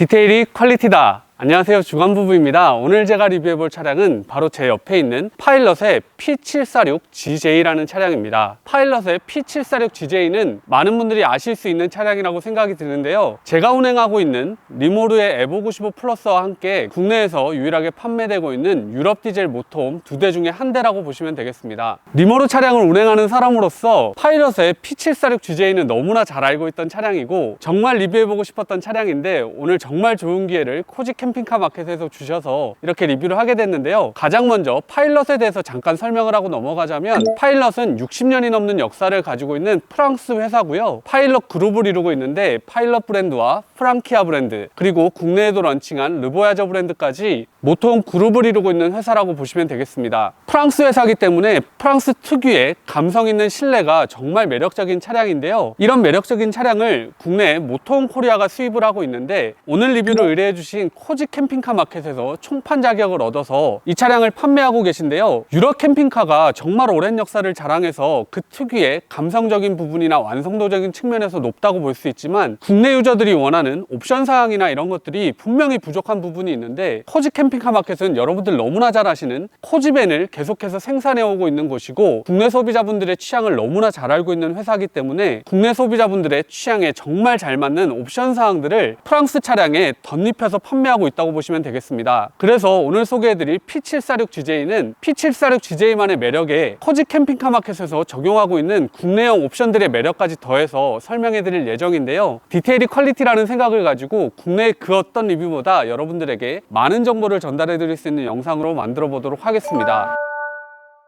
디테일이 퀄리티다. 안녕하세요, 주간부부입니다. 오늘 제가 리뷰해볼 차량은 바로 제 옆에 있는 파일럿의 P746GJ라는 차량입니다. 파일럿의 P746GJ는 많은 분들이 아실 수 있는 차량이라고 생각이 드는데요, 제가 운행하고 있는 리모르의 에보 95 플러스와 함께 국내에서 유일하게 판매되고 있는 유럽 디젤 모터홈 두 대 중에 한 대라고 보시면 되겠습니다. 리모르 차량을 운행하는 사람으로서 파일럿의 P746GJ는 너무나 잘 알고 있던 차량이고 정말 리뷰해보고 싶었던 차량인데, 오늘 정말 좋은 기회를 코지 캠핑카 마켓에서 주셔서 이렇게 리뷰를 하게 됐는데요, 가장 먼저 파일럿에 대해서 잠깐 설명을 하고 넘어가자면, 파일럿은 60년이 넘는 역사를 가지고 있는 프랑스 회사고요. 파일럿 그룹을 이루고 있는데 파일럿 브랜드와 프랑키아 브랜드, 그리고 국내에도 런칭한 르보야저 브랜드까지 모토홈 그룹을 이루고 있는 회사라고 보시면 되겠습니다. 프랑스 회사이기 때문에 프랑스 특유의 감성 있는 실내가 정말 매력적인 차량인데요, 이런 매력적인 차량을 국내 모토홈 코리아가 수입을 하고 있는데, 오늘 리뷰를 의뢰해 주신 코지 캠핑카 마켓에서 총판 자격을 얻어서 이 차량을 판매하고 계신데요, 유럽 캠핑카가 정말 오랜 역사를 자랑해서 그 특유의 감성적인 부분이나 완성도적인 측면에서 높다고 볼 수 있지만, 국내 유저들이 원하는 옵션 사항이나 이런 것들이 분명히 부족한 부분이 있는데, 코지 캠핑카 마켓은 여러분들 너무나 잘 아시는 코지밴을 계속해서 생산해 오고 있는 곳이고, 국내 소비자분들의 취향을 너무나 잘 알고 있는 회사이기 때문에 국내 소비자분들의 취향에 정말 잘 맞는 옵션 사항들을 프랑스 차량에 덧입혀서 판매하고 있다고 보시면 되겠습니다. 그래서 오늘 소개해드릴 P746GJ는 P746GJ만의 매력에 코지 캠핑카 마켓에서 적용하고 있는 국내형 옵션들의 매력까지 더해서 설명해드릴 예정인데요, 디테일이 퀄리티라는 생각을 가지고 국내의 그 어떤 리뷰보다 여러분들에게 많은 정보를 전달해드릴 수 있는 영상으로 만들어 보도록 하겠습니다.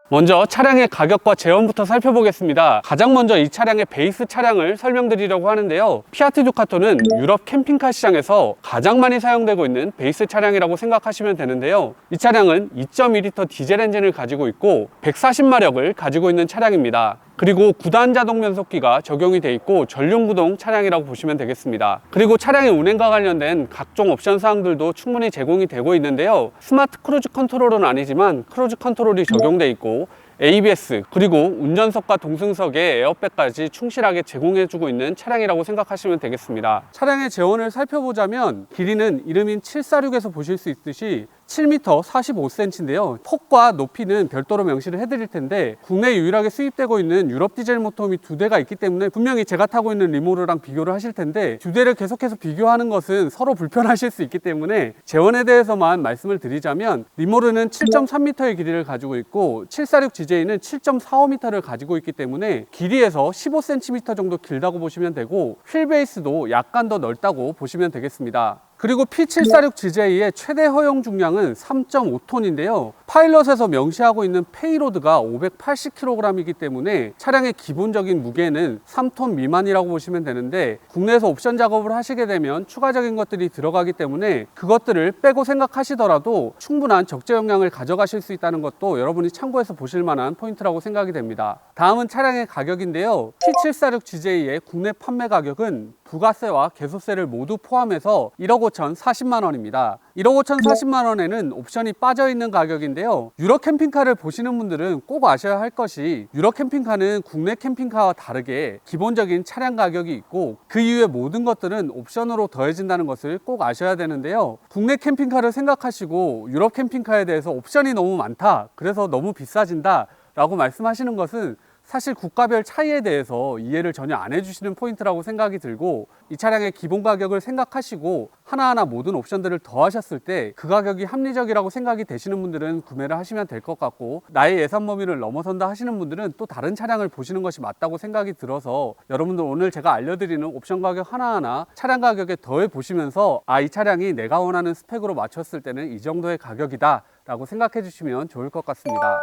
먼저 차량의 가격과 재원부터 살펴보겠습니다. 가장 먼저 이 차량의 베이스 차량을 설명드리려고 하는데요, 피아트 듀카토는 유럽 캠핑카 시장에서 가장 많이 사용되고 있는 베이스 차량이라고 생각하시면 되는데요, 이 차량은 2.2L 디젤 엔진을 가지고 있고 140마력을 가지고 있는 차량입니다. 그리고 9단 자동 변속기가 적용이 되어 있고 전륜구동 차량이라고 보시면 되겠습니다. 그리고 차량의 운행과 관련된 각종 옵션 사항들도 충분히 제공이 되고 있는데요, 스마트 크루즈 컨트롤은 아니지만 크루즈 컨트롤이 적용되어 있고 ABS, 그리고 운전석과 동승석에 에어백까지 충실하게 제공해주고 있는 차량이라고 생각하시면 되겠습니다. 차량의 재원을 살펴보자면, 길이는 이름인 746에서 보실 수 있듯이 7m 45cm인데요 폭과 높이는 별도로 명시를 해드릴 텐데, 국내에 유일하게 수입되고 있는 유럽 디젤 모터홈이 두 대가 있기 때문에 분명히 제가 타고 있는 리모르랑 비교를 하실 텐데, 두 대를 계속해서 비교하는 것은 서로 불편하실 수 있기 때문에 재원에 대해서만 말씀을 드리자면, 리모르는 7.3m의 길이를 가지고 있고 746GJ는 7.45m를 가지고 있기 때문에 길이에서 15cm 정도 길다고 보시면 되고, 휠 베이스도 약간 더 넓다고 보시면 되겠습니다. 그리고 P746GJ의 최대 허용 중량은 3.5톤인데요, 파일럿에서 명시하고 있는 페이로드가 580kg이기 때문에 차량의 기본적인 무게는 3톤 미만이라고 보시면 되는데, 국내에서 옵션 작업을 하시게 되면 추가적인 것들이 들어가기 때문에 그것들을 빼고 생각하시더라도 충분한 적재 용량을 가져가실 수 있다는 것도 여러분이 참고해서 보실 만한 포인트라고 생각이 됩니다. 다음은 차량의 가격인데요, P746GJ의 국내 판매 가격은 부가세와 개소세를 모두 포함해서 1억 5천 40만 원입니다. 1억 5천 40만 원에는 옵션이 빠져있는 가격인데요, 유럽 캠핑카를 보시는 분들은 꼭 아셔야 할 것이, 유럽 캠핑카는 국내 캠핑카와 다르게 기본적인 차량 가격이 있고 그 이후의 모든 것들은 옵션으로 더해진다는 것을 꼭 아셔야 되는데요, 국내 캠핑카를 생각하시고 유럽 캠핑카에 대해서 옵션이 너무 많다, 그래서 너무 비싸진다 라고 말씀하시는 것은 사실 국가별 차이에 대해서 이해를 전혀 안 해주시는 포인트라고 생각이 들고, 이 차량의 기본 가격을 생각하시고 하나하나 모든 옵션들을 더하셨을 때 그 가격이 합리적이라고 생각이 되시는 분들은 구매를 하시면 될 것 같고, 나의 예산 범위를 넘어선다 하시는 분들은 또 다른 차량을 보시는 것이 맞다고 생각이 들어서, 여러분들 오늘 제가 알려드리는 옵션 가격 하나하나 차량 가격에 더해 보시면서, 이 차량이 내가 원하는 스펙으로 맞췄을 때는 이 정도의 가격이다 라고 생각해 주시면 좋을 것 같습니다.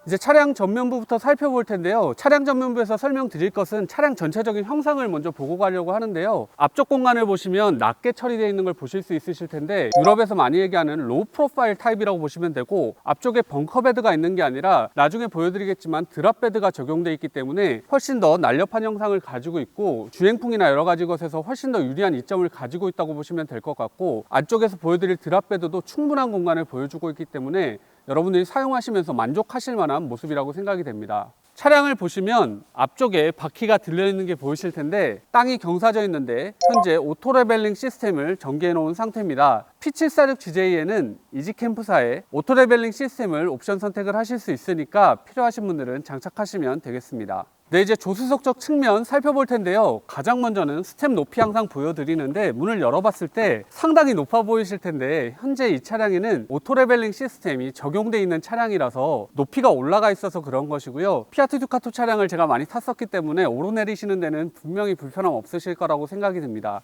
이제 차량 전면부부터 살펴볼 텐데요, 차량 전면부에서 설명드릴 것은 차량 전체적인 형상을 먼저 보고 가려고 하는데요, 앞쪽 공간을 보시면 낮게 처리되어 있는 걸 보실 수 있으실 텐데, 유럽에서 많이 얘기하는 로우 프로파일 타입이라고 보시면 되고, 앞쪽에 벙커 베드가 있는 게 아니라 나중에 보여드리겠지만 드랍 베드가 적용되어 있기 때문에 훨씬 더 날렵한 형상을 가지고 있고, 주행풍이나 여러 가지 것에서 훨씬 더 유리한 이점을 가지고 있다고 보시면 될 것 같고, 안쪽에서 보여드릴 드랍 베드도 충분한 공간을 보여주고 있기 때문에 여러분들이 사용하시면서 만족하실 만한 모습이라고 생각이 됩니다. 차량을 보시면 앞쪽에 바퀴가 들려있는 게 보이실 텐데 땅이 경사져 있는데 현재 오토 레벨링 시스템을 전개해 놓은 상태입니다. P746GJ에는 이지캠프사의 오토 레벨링 시스템을 옵션 선택을 하실 수 있으니까 필요하신 분들은 장착하시면 되겠습니다. 네, 이제 조수석적 측면 살펴볼 텐데요. 가장 먼저는 스텝 높이 항상 보여드리는데 문을 열어봤을 때 상당히 높아 보이실 텐데 현재 이 차량에는 오토 레벨링 시스템이 적용되어 있는 차량이라서 높이가 올라가 있어서 그런 것이고요. 피아트 듀카토 차량을 제가 많이 탔었기 때문에 오르내리시는 데는 분명히 불편함 없으실 거라고 생각이 듭니다.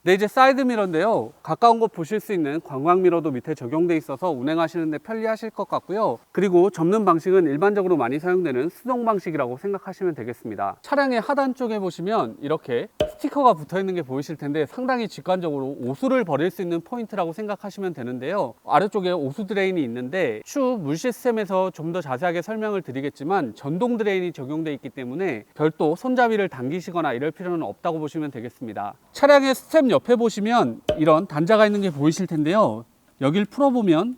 네, 이제 사이드 미러인데요. 가까운 곳 보실 수 있는 광광 미러도 밑에 적용되어 있어서 운행하시는 데 편리하실 것 같고요. 그리고 접는 방식은 일반적으로 많이 사용되는 수동 방식이라고 생각하시면 되겠습니다. 차량의 하단 쪽에 보시면 이렇게 스티커가 붙어 있는 게 보이실 텐데 상당히 직관적으로 오수를 버릴 수 있는 포인트라고 생각하시면 되는데요. 아래쪽에 오수 드레인이 있는데 추후 물 시스템에서 좀 더 자세하게 설명을 드리겠지만 전동 드레인이 적용되어 있기 때문에 별도 손잡이를 당기시거나 이럴 필요는 없다고 보시면 되겠습니다. 차량의 스텝 옆에 보시면 이런 단자가 있는 게 보이실 텐데요. 여길 풀어보면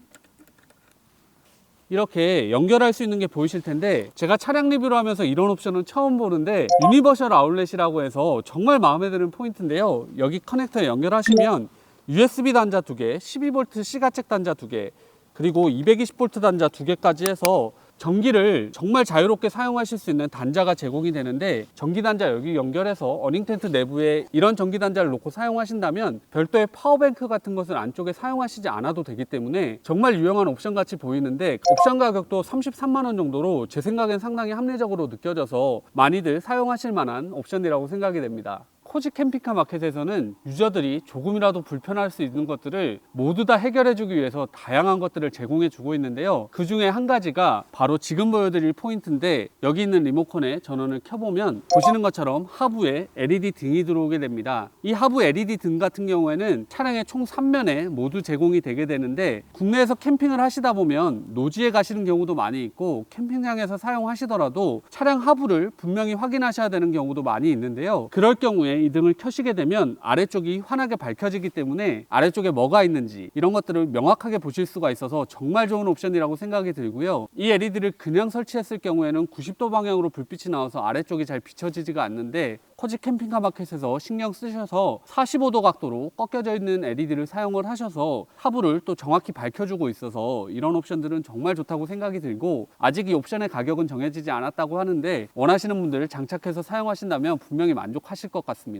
이렇게 연결할 수 있는 게 보이실 텐데 제가 차량 리뷰를 하면서 이런 옵션은 처음 보는데 유니버셜 아울렛이라고 해서 정말 마음에 드는 포인트인데요. 여기 커넥터에 연결하시면 USB 단자 2개, 12V C가책 단자 2개, 그리고 220V 단자 2개까지 해서 전기를 정말 자유롭게 사용하실 수 있는 단자가 제공이 되는데 전기 단자 여기 연결해서 어닝 텐트 내부에 이런 전기 단자를 놓고 사용하신다면 별도의 파워뱅크 같은 것을 안쪽에 사용하시지 않아도 되기 때문에 정말 유용한 옵션 같이 보이는데 옵션 가격도 33만 원 정도로 제 생각엔 상당히 합리적으로 느껴져서 많이들 사용하실 만한 옵션이라고 생각이 됩니다. 코지 캠핑카 마켓에서는 유저들이 조금이라도 불편할 수 있는 것들을 모두 다 해결해 주기 위해서 다양한 것들을 제공해 주고 있는데요. 그 중에 한 가지가 바로 지금 보여드릴 포인트인데 여기 있는 리모컨에 전원을 켜보면 보시는 것처럼 하부에 LED 등이 들어오게 됩니다. 이 하부 LED 등 같은 경우에는 차량의 총 3면에 모두 제공이 되게 되는데 국내에서 캠핑을 하시다 보면 노지에 가시는 경우도 많이 있고 캠핑장에서 사용하시더라도 차량 하부를 분명히 확인하셔야 되는 경우도 많이 있는데요. 그럴 경우에 이 등을 켜시게 되면 아래쪽이 환하게 밝혀지기 때문에 아래쪽에 뭐가 있는지 이런 것들을 명확하게 보실 수가 있어서 정말 좋은 옵션이라고 생각이 들고요. 이 LED를 그냥 설치했을 경우에는 90도 방향으로 불빛이 나와서 아래쪽이 잘 비춰지지가 않는데 코지 캠핑카 마켓에서 신경 쓰셔서 45도 각도로 꺾여져 있는 LED를 사용을 하셔서 하부를 또 정확히 밝혀주고 있어서 이런 옵션들은 정말 좋다고 생각이 들고 아직 이 옵션의 가격은 정해지지 않았다고 하는데 원하시는 분들 장착해서 사용하신다면 분명히 만족하실 것 같습니다.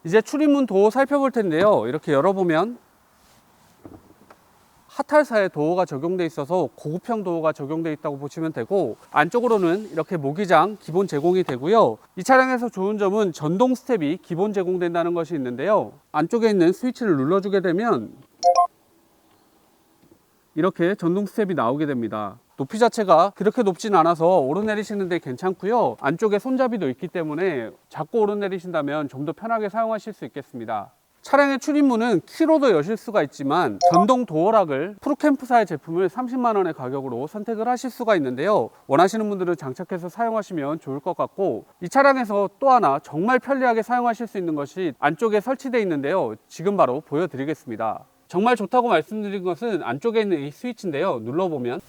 이제 출입문 도어 살펴볼 텐데요. 이렇게 열어보면 하탈사의 도어가 적용되어 있어서 고급형 도어가 적용되어 있다고 보시면 되고 안쪽으로는 이렇게 모기장 기본 제공이 되고요. 이 차량에서 좋은 점은 전동 스텝이 기본 제공된다는 것이 있는데요. 안쪽에 있는 스위치를 눌러주게 되면 이렇게 전동 스텝이 나오게 됩니다. 높이 자체가 그렇게 높진 않아서 오르내리시는데 괜찮고요. 안쪽에 손잡이도 있기 때문에 잡고 오르내리신다면 좀 더 편하게 사용하실 수 있겠습니다. 차량의 출입문은 키로도 여실 수가 있지만 전동 도어락을 프로캠프사의 제품을 30만 원의 가격으로 선택을 하실 수가 있는데요. 원하시는 분들은 장착해서 사용하시면 좋을 것 같고 이 차량에서 또 하나 정말 편리하게 사용하실 수 있는 것이 안쪽에 설치되어 있는데요. 지금 바로 보여드리겠습니다. 정말 좋다고 말씀드린 것은 안쪽에 있는 이 스위치인데요. 눌러보면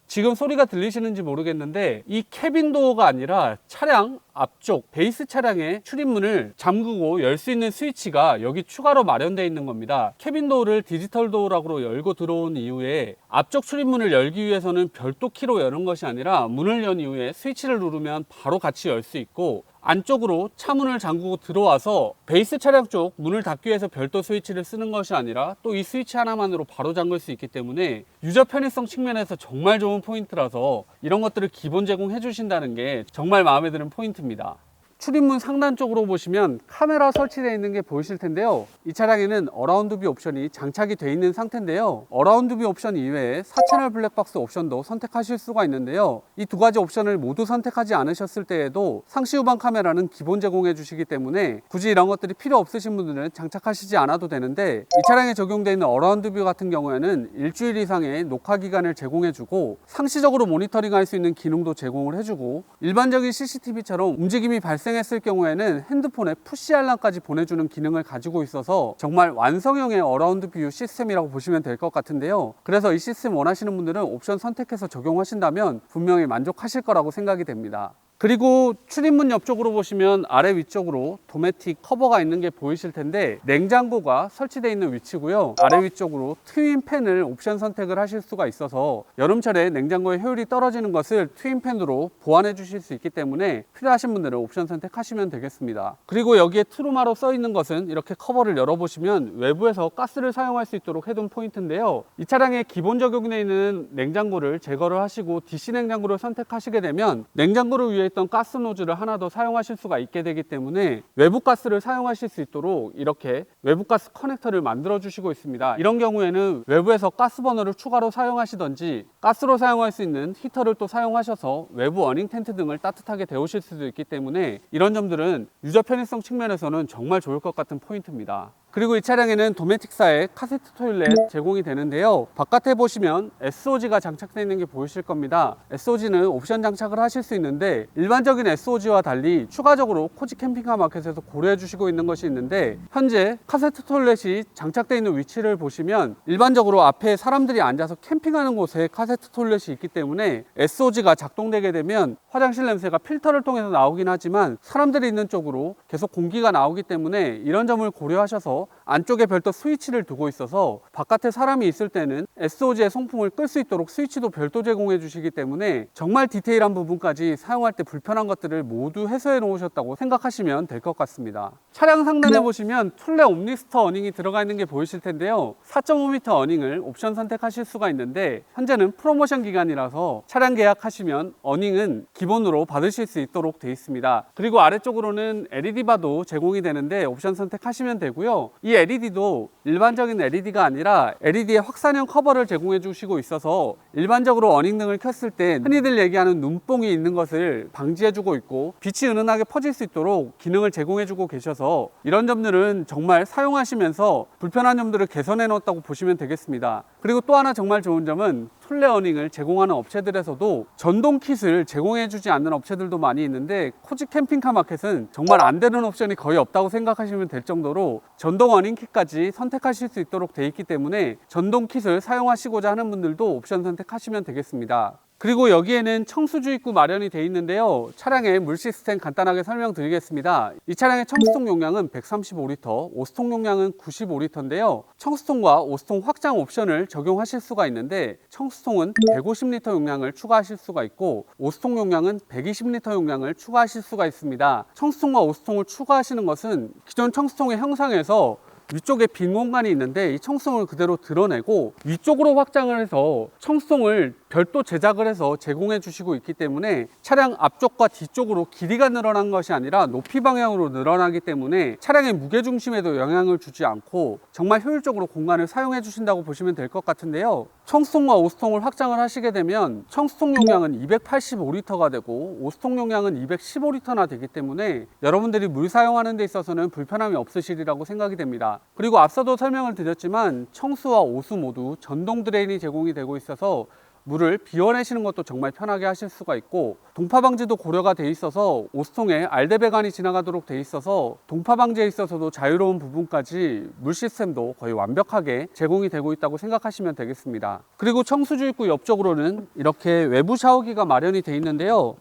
지금 소리가 들리시는지 모르겠는데 이 캐빈 도어가 아니라 차량 앞쪽 베이스 차량의 출입문을 잠그고 열 수 있는 스위치가 여기 추가로 마련되어 있는 겁니다. 캐빈 도어를 디지털 도어락으로 열고 들어온 이후에 앞쪽 출입문을 열기 위해서는 별도 키로 여는 것이 아니라 문을 연 이후에 스위치를 누르면 바로 같이 열 수 있고 안쪽으로 차문을 잠그고 들어와서 베이스 차량 쪽 문을 닫기 위해서 별도 스위치를 쓰는 것이 아니라 또 이 스위치 하나만으로 바로 잠글 수 있기 때문에 유저 편의성 측면에서 정말 좋은 포인트라서 이런 것들을 기본 제공해 주신다는 게 정말 마음에 드는 포인트입니다. 출입문 상단 쪽으로 보시면 카메라 설치되어 있는 게 보이실 텐데요. 이 차량에는 어라운드 뷰 옵션이 장착이 되어 있는 상태인데요. 어라운드 뷰 옵션 이외에 4채널 블랙박스 옵션도 선택하실 수가 있는데요. 이 두 가지 옵션을 모두 선택하지 않으셨을 때에도 상시 후방 카메라는 기본 제공해 주시기 때문에 굳이 이런 것들이 필요 없으신 분들은 장착하시지 않아도 되는데 이 차량에 적용되어 있는 어라운드 뷰 같은 경우에는 일주일 이상의 녹화 기간을 제공해 주고 상시적으로 모니터링 할 수 있는 기능도 제공을 해주고 일반적인 CCTV처럼 움직임이 발생 발생했을 경우에는 핸드폰에 푸시 알람까지 보내주는 기능을 가지고 있어서 정말 완성형의 어라운드 뷰 시스템이라고 보시면 될 것 같은데요. 그래서 이 시스템 원하시는 분들은 옵션 선택해서 적용하신다면 분명히 만족하실 거라고 생각이 됩니다. 그리고 출입문 옆쪽으로 보시면 아래 위쪽으로 도메틱 커버가 있는 게 보이실 텐데 냉장고가 설치되어 있는 위치고요. 아래 위쪽으로 트윈 팬을 옵션 선택을 하실 수가 있어서 여름철에 냉장고의 효율이 떨어지는 것을 트윈 팬으로 보완해 주실 수 있기 때문에 필요하신 분들은 옵션 선택하시면 되겠습니다. 그리고 여기에 트루마로 써 있는 것은 이렇게 커버를 열어보시면 외부에서 가스를 사용할 수 있도록 해둔 포인트인데요. 이 차량에 기본 적용되어 있는 냉장고를 제거를 하시고 DC 냉장고를 선택하시게 되면 냉장고를 위해 있던 가스 노즐을 하나 더 사용하실 수가 있게 되기 때문에 외부 가스를 사용하실 수 있도록 이렇게 외부 가스 커넥터를 만들어 주시고 있습니다. 이런 경우에는 외부에서 가스 버너를 추가로 사용하시던지 가스로 사용할 수 있는 히터를 또 사용하셔서 외부 어닝 텐트 등을 따뜻하게 데우실 수도 있기 때문에 이런 점들은 유저 편의성 측면에서는 정말 좋을 것 같은 포인트입니다. 그리고 이 차량에는 도메틱사의 카세트 토일렛 제공이 되는데요. 바깥에 보시면 SOG가 장착되어 있는 게 보이실 겁니다. SOG는 옵션 장착을 하실 수 있는데 일반적인 SOG와 달리 추가적으로 코지 캠핑카 마켓에서 고려해 주시고 있는 것이 있는데 현재 카세트 토일렛이 장착되어 있는 위치를 보시면 일반적으로 앞에 사람들이 앉아서 캠핑하는 곳에 카세트 토일렛이 있기 때문에 SOG가 작동되게 되면 화장실 냄새가 필터를 통해서 나오긴 하지만 사람들이 있는 쪽으로 계속 공기가 나오기 때문에 이런 점을 고려하셔서 안쪽에 별도 스위치를 두고 있어서 바깥에 사람이 있을 때는 SOG의 송풍을 끌 수 있도록 스위치도 별도 제공해 주시기 때문에 정말 디테일한 부분까지 사용할 때 불편한 것들을 모두 해소해 놓으셨다고 생각하시면 될 것 같습니다. 차량 상단에 보시면 툴레 옴니스터 어닝이 들어가 있는 게 보이실 텐데요. 4.5m 어닝을 옵션 선택하실 수가 있는데 현재는 프로모션 기간이라서 차량 계약하시면 어닝은 기본으로 받으실 수 있도록 되어 있습니다. 그리고 아래쪽으로는 LED바도 제공이 되는데 옵션 선택하시면 되고요. 이 LED도 일반적인 LED가 아니라 LED의 확산형 커버를 제공해 주시고 있어서 일반적으로 어닝등을 켰을 때 흔히들 얘기하는 눈뽕이 있는 것을 방지해 주고 있고 빛이 은은하게 퍼질 수 있도록 기능을 제공해 주고 계셔서 이런 점들은 정말 사용하시면서 불편한 점들을 개선해 놓았다고 보시면 되겠습니다. 그리고 또 하나 정말 좋은 점은 툴레 어닝을 제공하는 업체들에서도 전동 킷을 제공해 주지 않는 업체들도 많이 있는데 코지 캠핑카 마켓은 정말 안 되는 옵션이 거의 없다고 생각하시면 될 정도로 전동 어닝 킷까지 선택하실 수 있도록 되어 있기 때문에 전동 킷을 사용하시고자 하는 분들도 옵션 선택하시면 되겠습니다. 그리고 여기에는 청수주 입구 마련이 되어 있는데요. 차량의 물 시스템 간단하게 설명드리겠습니다. 이 차량의 청수통 용량은 135L, 오스통 용량은 95L인데요. 청수통과 오스통 확장 옵션을 적용하실 수가 있는데 청수통은 150L 용량을 추가하실 수가 있고 오스통 용량은 120L 용량을 추가하실 수가 있습니다. 청수통과 오스통을 추가하시는 것은 기존 청수통의 형상에서 위쪽에 빈 공간이 있는데 이 청수통을 그대로 드러내고 위쪽으로 확장을 해서 청수통을 별도 제작을 해서 제공해 주시고 있기 때문에 차량 앞쪽과 뒤쪽으로 길이가 늘어난 것이 아니라 높이 방향으로 늘어나기 때문에 차량의 무게중심에도 영향을 주지 않고 정말 효율적으로 공간을 사용해 주신다고 보시면 될 것 같은데요. 청수통과 오스통을 확장을 하시게 되면 청수통 용량은 285L가 되고 오스통 용량은 215L나 되기 때문에 여러분들이 물 사용하는 데 있어서는 불편함이 없으시리라고 생각이 됩니다. 그리고 앞서도 설명을 드렸지만 청수와 오수 모두 전동 드레인이 제공이 되고 있어서 물을 비워내시는 것도 정말 편하게 하실 수가 있고 동파 방지도 고려가 돼 있어서 오스통에 알데배관이 지나가도록 돼 있어서 동파 방지에 있어서도 자유로운 부분까지 물 시스템도 거의 완벽하게 제공이 되고 있다고 생각하시면 되겠습니다. 그리고 청수주 입구 옆쪽으로는 이렇게 외부 샤워기가 마련이 돼 있는데요.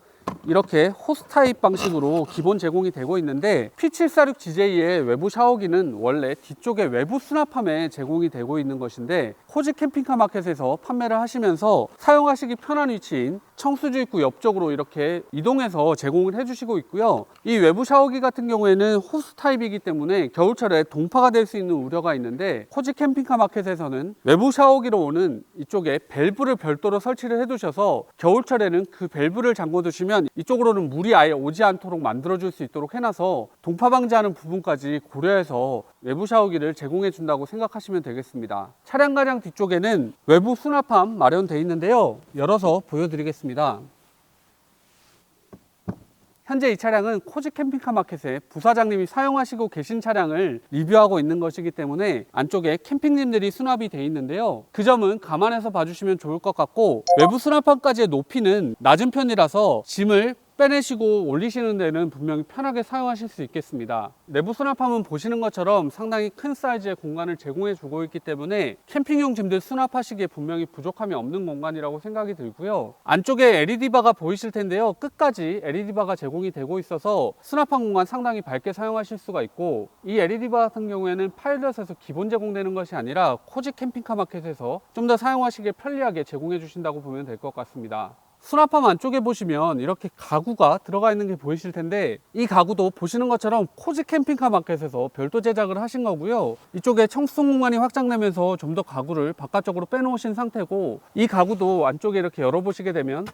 이렇게 호스 타입 방식으로 기본 제공이 되고 있는데 P746GJ의 외부 샤워기는 원래 뒤쪽에 외부 수납함에 제공이 되고 있는 것인데 코지 캠핑카 마켓에서 판매를 하시면서 사용하시기 편한 위치인 청수주 입구 옆쪽으로 이렇게 이동해서 제공을 해주시고 있고요. 이 외부 샤워기 같은 경우에는 호스 타입이기 때문에 겨울철에 동파가 될 수 있는 우려가 있는데 코지 캠핑카 마켓에서는 외부 샤워기로 오는 이쪽에 밸브를 별도로 설치를 해두셔서 겨울철에는 그 밸브를 잠궈 두시면 이쪽으로는 물이 아예 오지 않도록 만들어줄 수 있도록 해놔서 동파 방지하는 부분까지 고려해서 외부 샤워기를 제공해 준다고 생각하시면 되겠습니다. 차량 가장 뒤쪽에는 외부 수납함 마련되어 있는데요. 열어서 보여드리겠습니다. 현재 이 차량은 코지 캠핑카 마켓에 부사장님이 사용하시고 계신 차량을 리뷰하고 있는 것이기 때문에 안쪽에 캠핑짐들이 수납이 되어 있는데요. 그 점은 감안해서 봐주시면 좋을 것 같고 외부 수납함까지의 높이는 낮은 편이라서 짐을 빼내시고 올리시는 데는 분명히 편하게 사용하실 수 있겠습니다. 내부 수납함은 보시는 것처럼 상당히 큰 사이즈의 공간을 제공해 주고 있기 때문에 캠핑용 짐들 수납하시기에 분명히 부족함이 없는 공간이라고 생각이 들고요. 안쪽에 LED바가 보이실 텐데요, 끝까지 LED바가 제공이 되고 있어서 수납함 공간 상당히 밝게 사용하실 수가 있고, 이 LED바 같은 경우에는 파일럿에서 기본 제공되는 것이 아니라 코지 캠핑카 마켓에서 좀 더 사용하시기에 편리하게 제공해 주신다고 보면 될 것 같습니다. 수납함 안쪽에 보시면 이렇게 가구가 들어가 있는 게 보이실 텐데, 이 가구도 보시는 것처럼 코지 캠핑카 마켓에서 별도 제작을 하신 거고요. 이쪽에 청수통 공간이 확장되면서 좀 더 가구를 바깥쪽으로 빼놓으신 상태고, 이 가구도 안쪽에 이렇게 열어보시게 되면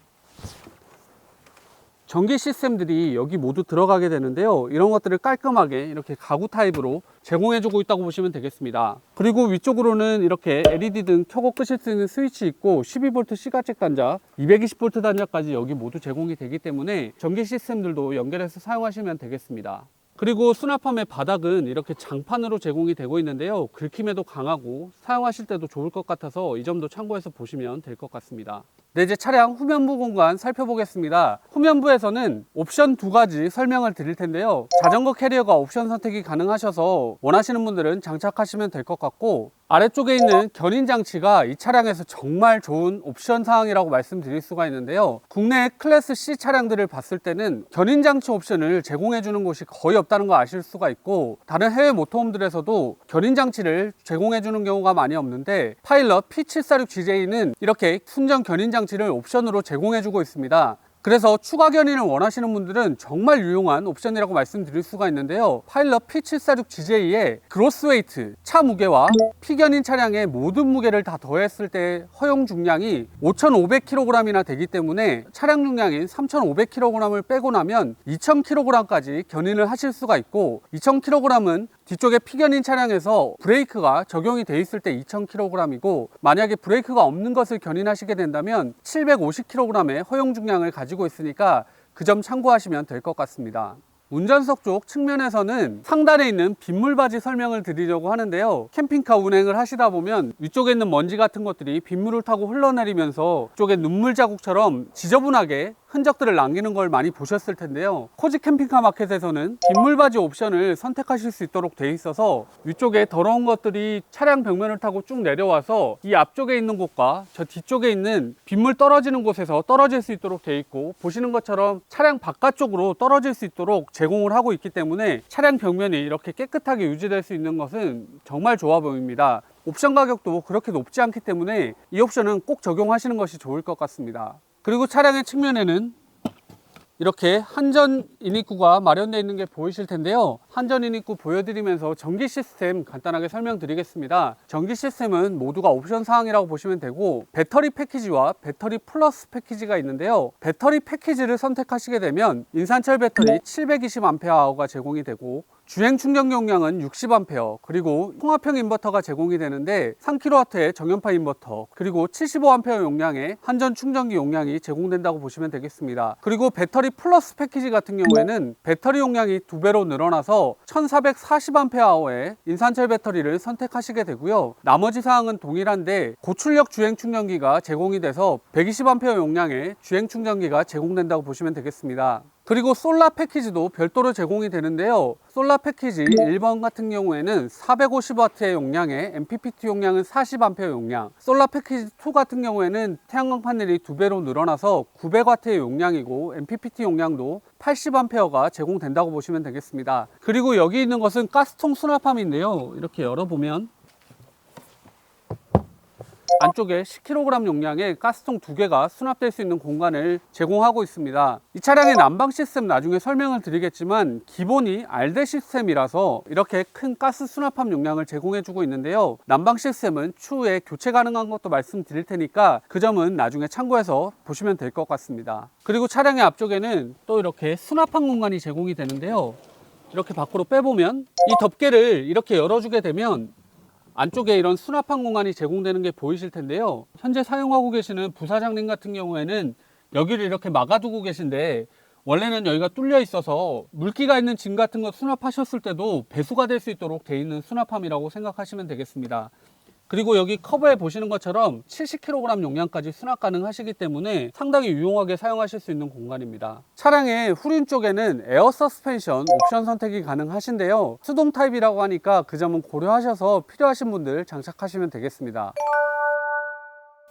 전기 시스템들이 여기 모두 들어가게 되는데요, 이런 것들을 깔끔하게 이렇게 가구 타입으로 제공해 주고 있다고 보시면 되겠습니다. 그리고 위쪽으로는 이렇게 LED 등 켜고 끄실 수 있는 스위치 있고, 12V 시가잭 단자, 220V 단자까지 여기 모두 제공이 되기 때문에 전기 시스템들도 연결해서 사용하시면 되겠습니다. 그리고 수납함의 바닥은 이렇게 장판으로 제공이 되고 있는데요, 긁힘에도 강하고 사용하실 때도 좋을 것 같아서 이 점도 참고해서 보시면 될 것 같습니다. 네, 이제 차량 후면부 공간 살펴보겠습니다. 후면부에서는 옵션 두 가지 설명을 드릴 텐데요, 자전거 캐리어가 옵션 선택이 가능하셔서 원하시는 분들은 장착하시면 될 것 같고, 아래쪽에 있는 견인 장치가 이 차량에서 정말 좋은 옵션 사항이라고 말씀드릴 수가 있는데요, 국내 클래스 C 차량들을 봤을 때는 견인 장치 옵션을 제공해 주는 곳이 거의 없다는 거 아실 수가 있고, 다른 해외 모터홈들에서도 견인 장치를 제공해 주는 경우가 많이 없는데, 파일럿 P746GJ는 이렇게 순정 견인 장치를 옵션으로 제공해 주고 있습니다. 그래서 추가 견인을 원하시는 분들은 정말 유용한 옵션이라고 말씀드릴 수가 있는데요, 파일럿 P746GJ의 그로스웨이트, 차 무게와 피견인 차량의 모든 무게를 다 더했을 때 허용 중량이 5,500kg이나 되기 때문에 차량 중량인 3,500kg을 빼고 나면 2,000kg까지 견인을 하실 수가 있고, 2,000kg은 뒤쪽에 피견인 차량에서 브레이크가 적용이 돼 있을 때 2,000kg이고, 만약에 브레이크가 없는 것을 견인하시게 된다면 750kg의 허용 중량을 가지고 있으니까 그 점 참고하시면 될 것 같습니다. 운전석 쪽 측면에서는 상단에 있는 빗물바지 설명을 드리려고 하는데요, 캠핑카 운행을 하시다 보면 위쪽에 있는 먼지 같은 것들이 빗물을 타고 흘러내리면서 쪽에 눈물 자국처럼 지저분하게 흔적들을 남기는 걸 많이 보셨을 텐데요, 코지 캠핑카 마켓에서는 빗물바지 옵션을 선택하실 수 있도록 되어 있어서 위쪽에 더러운 것들이 차량 벽면을 타고 쭉 내려와서 이 앞쪽에 있는 곳과 저 뒤쪽에 있는 빗물 떨어지는 곳에서 떨어질 수 있도록 되어 있고, 보시는 것처럼 차량 바깥쪽으로 떨어질 수 있도록 제공을 하고 있기 때문에 차량 벽면이 이렇게 깨끗하게 유지될 수 있는 것은 정말 좋아 보입니다. 옵션 가격도 그렇게 높지 않기 때문에 이 옵션은 꼭 적용하시는 것이 좋을 것 같습니다. 그리고 차량의 측면에는 이렇게 한전 인입구가 마련되어 있는 게 보이실 텐데요, 한전 인입구 보여드리면서 전기 시스템 간단하게 설명드리겠습니다. 전기 시스템은 모두가 옵션 사항이라고 보시면 되고, 배터리 패키지와 배터리 플러스 패키지가 있는데요, 배터리 패키지를 선택하시게 되면 인산철 배터리 720Ah가 제공이 되고, 주행 충전 용량은 60A, 그리고 통합형 인버터가 제공이 되는데 3kW의 정연파 인버터, 그리고 75A 용량의 한전 충전기 용량이 제공된다고 보시면 되겠습니다. 그리고 배터리 플러스 패키지 같은 경우에는 배터리 용량이 2배로 늘어나서 1440Ah의 인산철 배터리를 선택하시게 되고요, 나머지 사항은 동일한데 고출력 주행 충전기가 제공이 돼서 120A 용량의 주행 충전기가 제공된다고 보시면 되겠습니다. 그리고 솔라 패키지도 별도로 제공이 되는데요, 솔라 패키지 1번 같은 경우에는 450W의 용량에 MPPT 용량은 40A 용량, 솔라 패키지 2 같은 경우에는 태양광 파넬이 2배로 늘어나서 900W의 용량이고, MPPT 용량도 80A가 제공된다고 보시면 되겠습니다. 그리고 여기 있는 것은 가스통 수납함인데요, 이렇게 열어보면 안쪽에 10kg 용량의 가스통 2개가 수납될 수 있는 공간을 제공하고 있습니다. 이 차량의 난방 시스템 나중에 설명을 드리겠지만, 기본이 RD 시스템이라서 이렇게 큰 가스 수납함 용량을 제공해 주고 있는데요, 난방 시스템은 추후에 교체 가능한 것도 말씀드릴 테니까 그 점은 나중에 참고해서 보시면 될 것 같습니다. 그리고 차량의 앞쪽에는 또 이렇게 수납함 공간이 제공이 되는데요, 이렇게 밖으로 빼보면 이 덮개를 이렇게 열어주게 되면 안쪽에 이런 수납함 공간이 제공되는 게 보이실 텐데요, 현재 사용하고 계시는 부사장님 같은 경우에는 여기를 이렇게 막아두고 계신데, 원래는 여기가 뚫려 있어서 물기가 있는 짐 같은 거 수납하셨을 때도 배수가 될 수 있도록 되어 있는 수납함이라고 생각하시면 되겠습니다. 그리고 여기 커버에 보시는 것처럼 70kg 용량까지 수납 가능하시기 때문에 상당히 유용하게 사용하실 수 있는 공간입니다. 차량의 후륜 쪽에는 에어 서스펜션 옵션 선택이 가능하신데요, 수동 타입이라고 하니까 그 점은 고려하셔서 필요하신 분들 장착하시면 되겠습니다.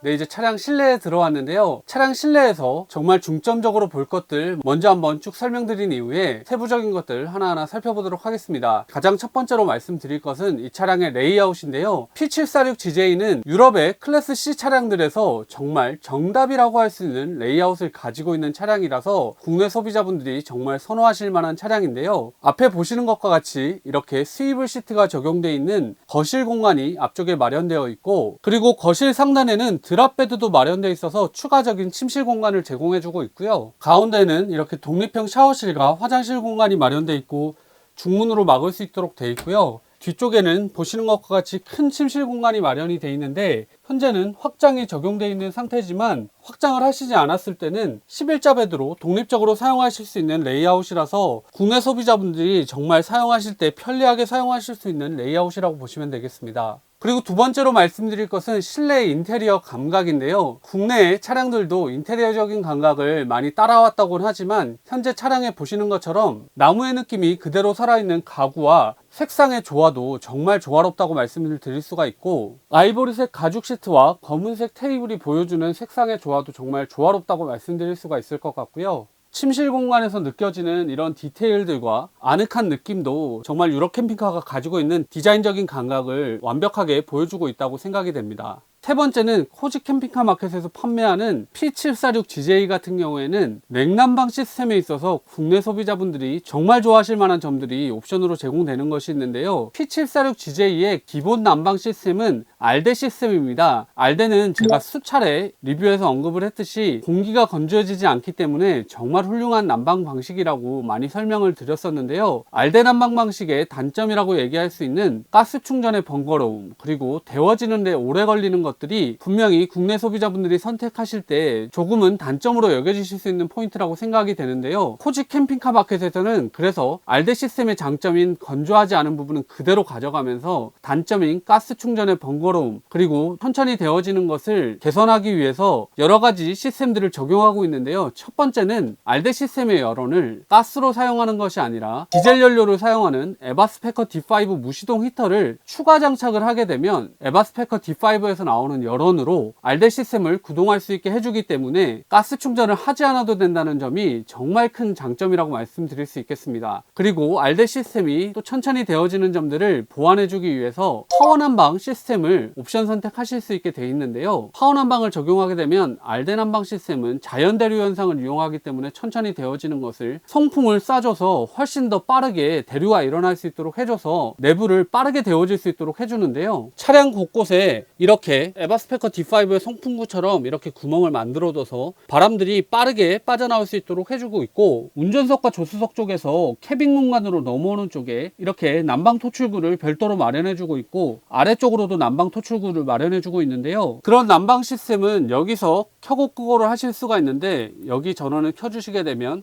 네, 이제 차량 실내에 들어왔는데요, 차량 실내에서 정말 중점적으로 볼 것들 먼저 한번 쭉 설명드린 이후에 세부적인 것들 하나하나 살펴보도록 하겠습니다. 가장 첫 번째로 말씀드릴 것은 이 차량의 레이아웃인데요, P746GJ는 유럽의 클래스 C 차량들에서 정말 정답이라고 할 수 있는 레이아웃을 가지고 있는 차량이라서 국내 소비자분들이 정말 선호하실 만한 차량인데요, 앞에 보시는 것과 같이 이렇게 스위블 시트가 적용되어 있는 거실 공간이 앞쪽에 마련되어 있고, 그리고 거실 상단에는 드랍베드도 마련되어 있어서 추가적인 침실 공간을 제공해주고 있고요, 가운데는 이렇게 독립형 샤워실과 화장실 공간이 마련되어 있고 중문으로 막을 수 있도록 되어 있고요, 뒤쪽에는 보시는 것과 같이 큰 침실 공간이 마련이 되어 있는데 현재는 확장이 적용되어 있는 상태지만 확장을 하시지 않았을 때는 11자 베드로 독립적으로 사용하실 수 있는 레이아웃이라서 국내 소비자분들이 정말 사용하실 때 편리하게 사용하실 수 있는 레이아웃이라고 보시면 되겠습니다. 그리고 두 번째로 말씀드릴 것은 실내 인테리어 감각인데요, 국내의 차량들도 인테리어적인 감각을 많이 따라왔다고는 하지만 현재 차량에 보시는 것처럼 나무의 느낌이 그대로 살아있는 가구와 색상의 조화도 정말 조화롭다고 말씀을 드릴 수가 있고, 아이보리색 가죽 시트와 검은색 테이블이 보여주는 색상의 조화도 정말 조화롭다고 말씀드릴 수가 있을 것 같고요, 침실 공간에서 느껴지는 이런 디테일들과 아늑한 느낌도 정말 유럽 캠핑카가 가지고 있는 디자인적인 감각을 완벽하게 보여주고 있다고 생각이 됩니다. 세 번째는 코지 캠핑카 마켓에서 판매하는 P746GJ 같은 경우에는 냉난방 시스템에 있어서 국내 소비자분들이 정말 좋아하실 만한 점들이 옵션으로 제공되는 것이 있는데요, P746GJ의 기본 난방 시스템은 알데 시스템입니다. 알데는 제가 수차례 리뷰에서 언급을 했듯이 공기가 건조해지지 않기 때문에 정말 훌륭한 난방 방식이라고 많이 설명을 드렸었는데요, 알데 난방 방식의 단점이라고 얘기할 수 있는 가스 충전의 번거로움, 그리고 데워지는 데 오래 걸리는 것들이 분명히 국내 소비자분들이 선택하실 때 조금은 단점으로 여겨지실 수 있는 포인트라고 생각이 되는데요, 코지 캠핑카 마켓에서는 그래서 알데 시스템의 장점인 건조하지 않은 부분은 그대로 가져가면서 단점인 가스 충전의 번거로움, 그리고 천천히 데워지는 것을 개선하기 위해서 여러 가지 시스템들을 적용하고 있는데요, 첫 번째는 알데 시스템의 열원을 가스로 사용하는 것이 아니라 디젤 연료를 사용하는 에바스패커 D5 무시동 히터를 추가 장착을 하게 되면 에바스패커 D5에서 나오는 열원으로 알데 시스템을 구동할 수 있게 해주기 때문에 가스 충전을 하지 않아도 된다는 점이 정말 큰 장점이라고 말씀드릴 수 있겠습니다. 그리고 알데 시스템이 또 천천히 데워지는 점들을 보완해주기 위해서 파워 난방 시스템을 옵션 선택하실 수 있게 되어 있는데요, 파워 난방을 적용하게 되면 알데 난방 시스템은 자연 대류 현상을 이용하기 때문에 천천히 데워지는 것을 송풍을 쏴줘서 훨씬 더 빠르게 대류가 일어날 수 있도록 해줘서 내부를 빠르게 데워질 수 있도록 해주는데요, 차량 곳곳에 이렇게 에바스패커 D5의 송풍구처럼 이렇게 구멍을 만들어둬서 바람들이 빠르게 빠져나올 수 있도록 해주고 있고, 운전석과 조수석 쪽에서 캐빈 공간으로 넘어오는 쪽에 이렇게 난방 토출구를 별도로 마련해주고 있고, 아래쪽으로도 난방 토출구를 마련해주고 있는데요, 그런 난방 시스템은 여기서 켜고 끄고를 하실 수가 있는데 여기 전원을 켜주시게 되면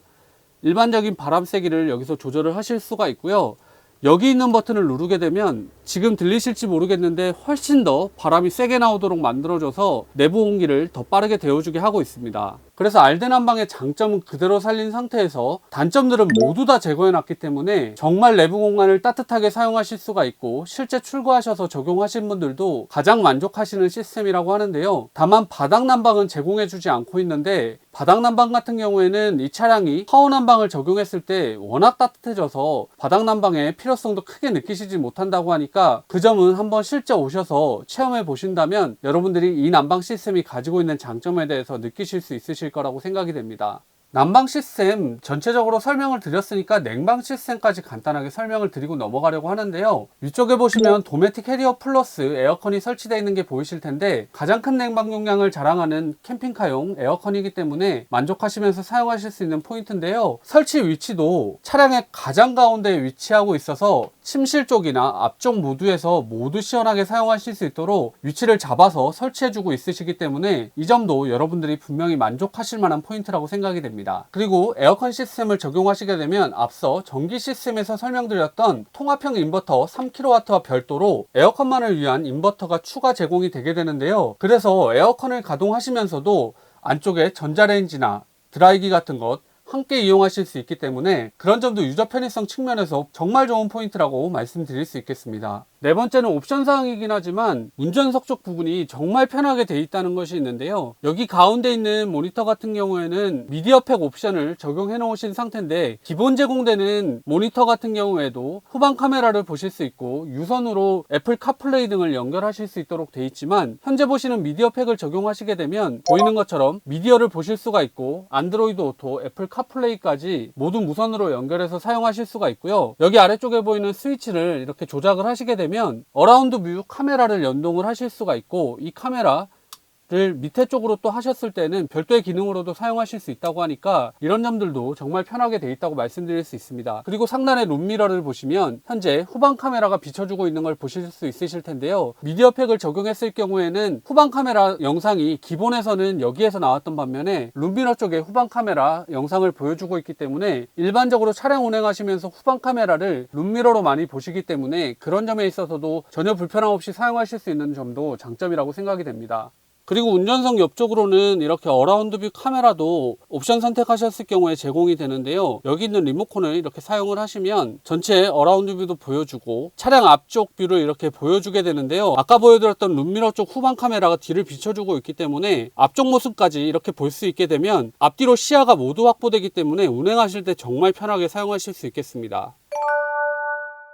일반적인 바람 세기를 여기서 조절을 하실 수가 있고요, 여기 있는 버튼을 누르게 되면 지금 들리실지 모르겠는데 훨씬 더 바람이 세게 나오도록 만들어줘서 내부 공기를 더 빠르게 데워주게 하고 있습니다. 그래서 알데 난방의 장점은 그대로 살린 상태에서 단점들은 모두 다 제거해 놨기 때문에 정말 내부 공간을 따뜻하게 사용하실 수가 있고, 실제 출고하셔서 적용하신 분들도 가장 만족하시는 시스템이라고 하는데요, 다만 바닥 난방은 제공해 주지 않고 있는데, 바닥 난방 같은 경우에는 이 차량이 파워 난방을 적용했을 때 워낙 따뜻해져서 바닥 난방의 필요성도 크게 느끼시지 못한다고 하니까 그 점은 한번 실제 오셔서 체험해 보신다면 여러분들이 이 난방 시스템이 가지고 있는 장점에 대해서 느끼실 수 있으실 거라고 생각이 됩니다. 난방 시스템 전체적으로 설명을 드렸으니까 냉방 시스템까지 간단하게 설명을 드리고 넘어가려고 하는데요, 위쪽에 보시면 도메틱 캐리어 플러스 에어컨이 설치되어 있는 게 보이실 텐데 가장 큰 냉방 용량을 자랑하는 캠핑카용 에어컨이기 때문에 만족하시면서 사용하실 수 있는 포인트인데요, 설치 위치도 차량의 가장 가운데에 위치하고 있어서 침실 쪽이나 앞쪽 모두에서 모두 시원하게 사용하실 수 있도록 위치를 잡아서 설치해주고 있으시기 때문에 이 점도 여러분들이 분명히 만족하실 만한 포인트라고 생각이 됩니다. 그리고 에어컨 시스템을 적용하시게 되면 앞서 전기 시스템에서 설명드렸던 통합형 인버터 3kW와 별도로 에어컨만을 위한 인버터가 추가 제공이 되게 되는데요. 그래서 에어컨을 가동하시면서도 안쪽에 전자레인지나 드라이기 같은 것 함께 이용하실 수 있기 때문에 그런 점도 유저 편의성 측면에서 정말 좋은 포인트라고 말씀드릴 수 있겠습니다. 네 번째는 옵션 사항이긴 하지만 운전석 쪽 부분이 정말 편하게 되어 있다는 것이 있는데요. 여기 가운데 있는 모니터 같은 경우에는 미디어팩 옵션을 적용해 놓으신 상태인데 기본 제공되는 모니터 같은 경우에도 후방 카메라를 보실 수 있고 유선으로 애플 카플레이 등을 연결하실 수 있도록 되어 있지만 현재 보시는 미디어팩을 적용하시게 되면 보이는 것처럼 미디어를 보실 수가 있고 안드로이드 오토, 애플 카플레이까지 모두 무선으로 연결해서 사용하실 수가 있고요. 여기 아래쪽에 보이는 스위치를 이렇게 조작을 하시게 되면 어라운드 뷰 카메라를 연동을 하실 수가 있고 이 카메라를 밑에 쪽으로 또 하셨을 때는 별도의 기능으로도 사용하실 수 있다고 하니까 이런 점들도 정말 편하게 되어 있다고 말씀드릴 수 있습니다. 그리고 상단의 룸미러를 보시면 현재 후방 카메라가 비춰주고 있는 걸 보실 수 있으실 텐데요. 미디어팩을 적용했을 경우에는 후방 카메라 영상이 기본에서는 여기에서 나왔던 반면에 룸미러 쪽에 후방 카메라 영상을 보여주고 있기 때문에 일반적으로 차량 운행하시면서 후방 카메라를 룸미러로 많이 보시기 때문에 그런 점에 있어서도 전혀 불편함 없이 사용하실 수 있는 점도 장점이라고 생각이 됩니다. 그리고 운전석 옆쪽으로는 이렇게 어라운드 뷰 카메라도 옵션 선택하셨을 경우에 제공이 되는데요. 여기 있는 리모컨을 이렇게 사용을 하시면 전체 어라운드 뷰도 보여주고 차량 앞쪽 뷰를 이렇게 보여주게 되는데요. 아까 보여드렸던 룸미러 쪽 후방 카메라가 뒤를 비춰주고 있기 때문에 앞쪽 모습까지 이렇게 볼 수 있게 되면 앞뒤로 시야가 모두 확보되기 때문에 운행하실 때 정말 편하게 사용하실 수 있겠습니다.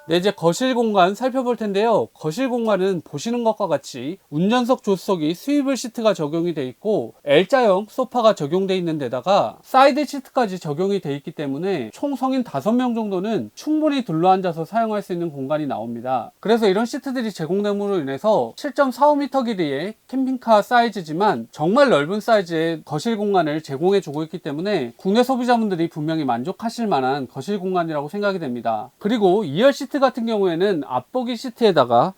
네, 이제 거실 공간 살펴볼 텐데요. 거실 공간은 보시는 것과 같이 운전석 조수석이 스위블 시트가 적용이 되어 있고 L자형 소파가 적용되어 있는 데다가 사이드 시트까지 적용이 되어 있기 때문에 총 성인 5명 정도는 충분히 둘러앉아서 사용할 수 있는 공간이 나옵니다. 그래서 이런 시트들이 제공됨으로 인해서 7.45m 길이의 캠핑카 사이즈지만 정말 넓은 사이즈의 거실 공간을 제공해 주고 있기 때문에 국내 소비자분들이 분명히 만족하실 만한 거실 공간이라고 생각이 됩니다. 그리고 2열 시트 같은 경우에는 앞보기 시트에다가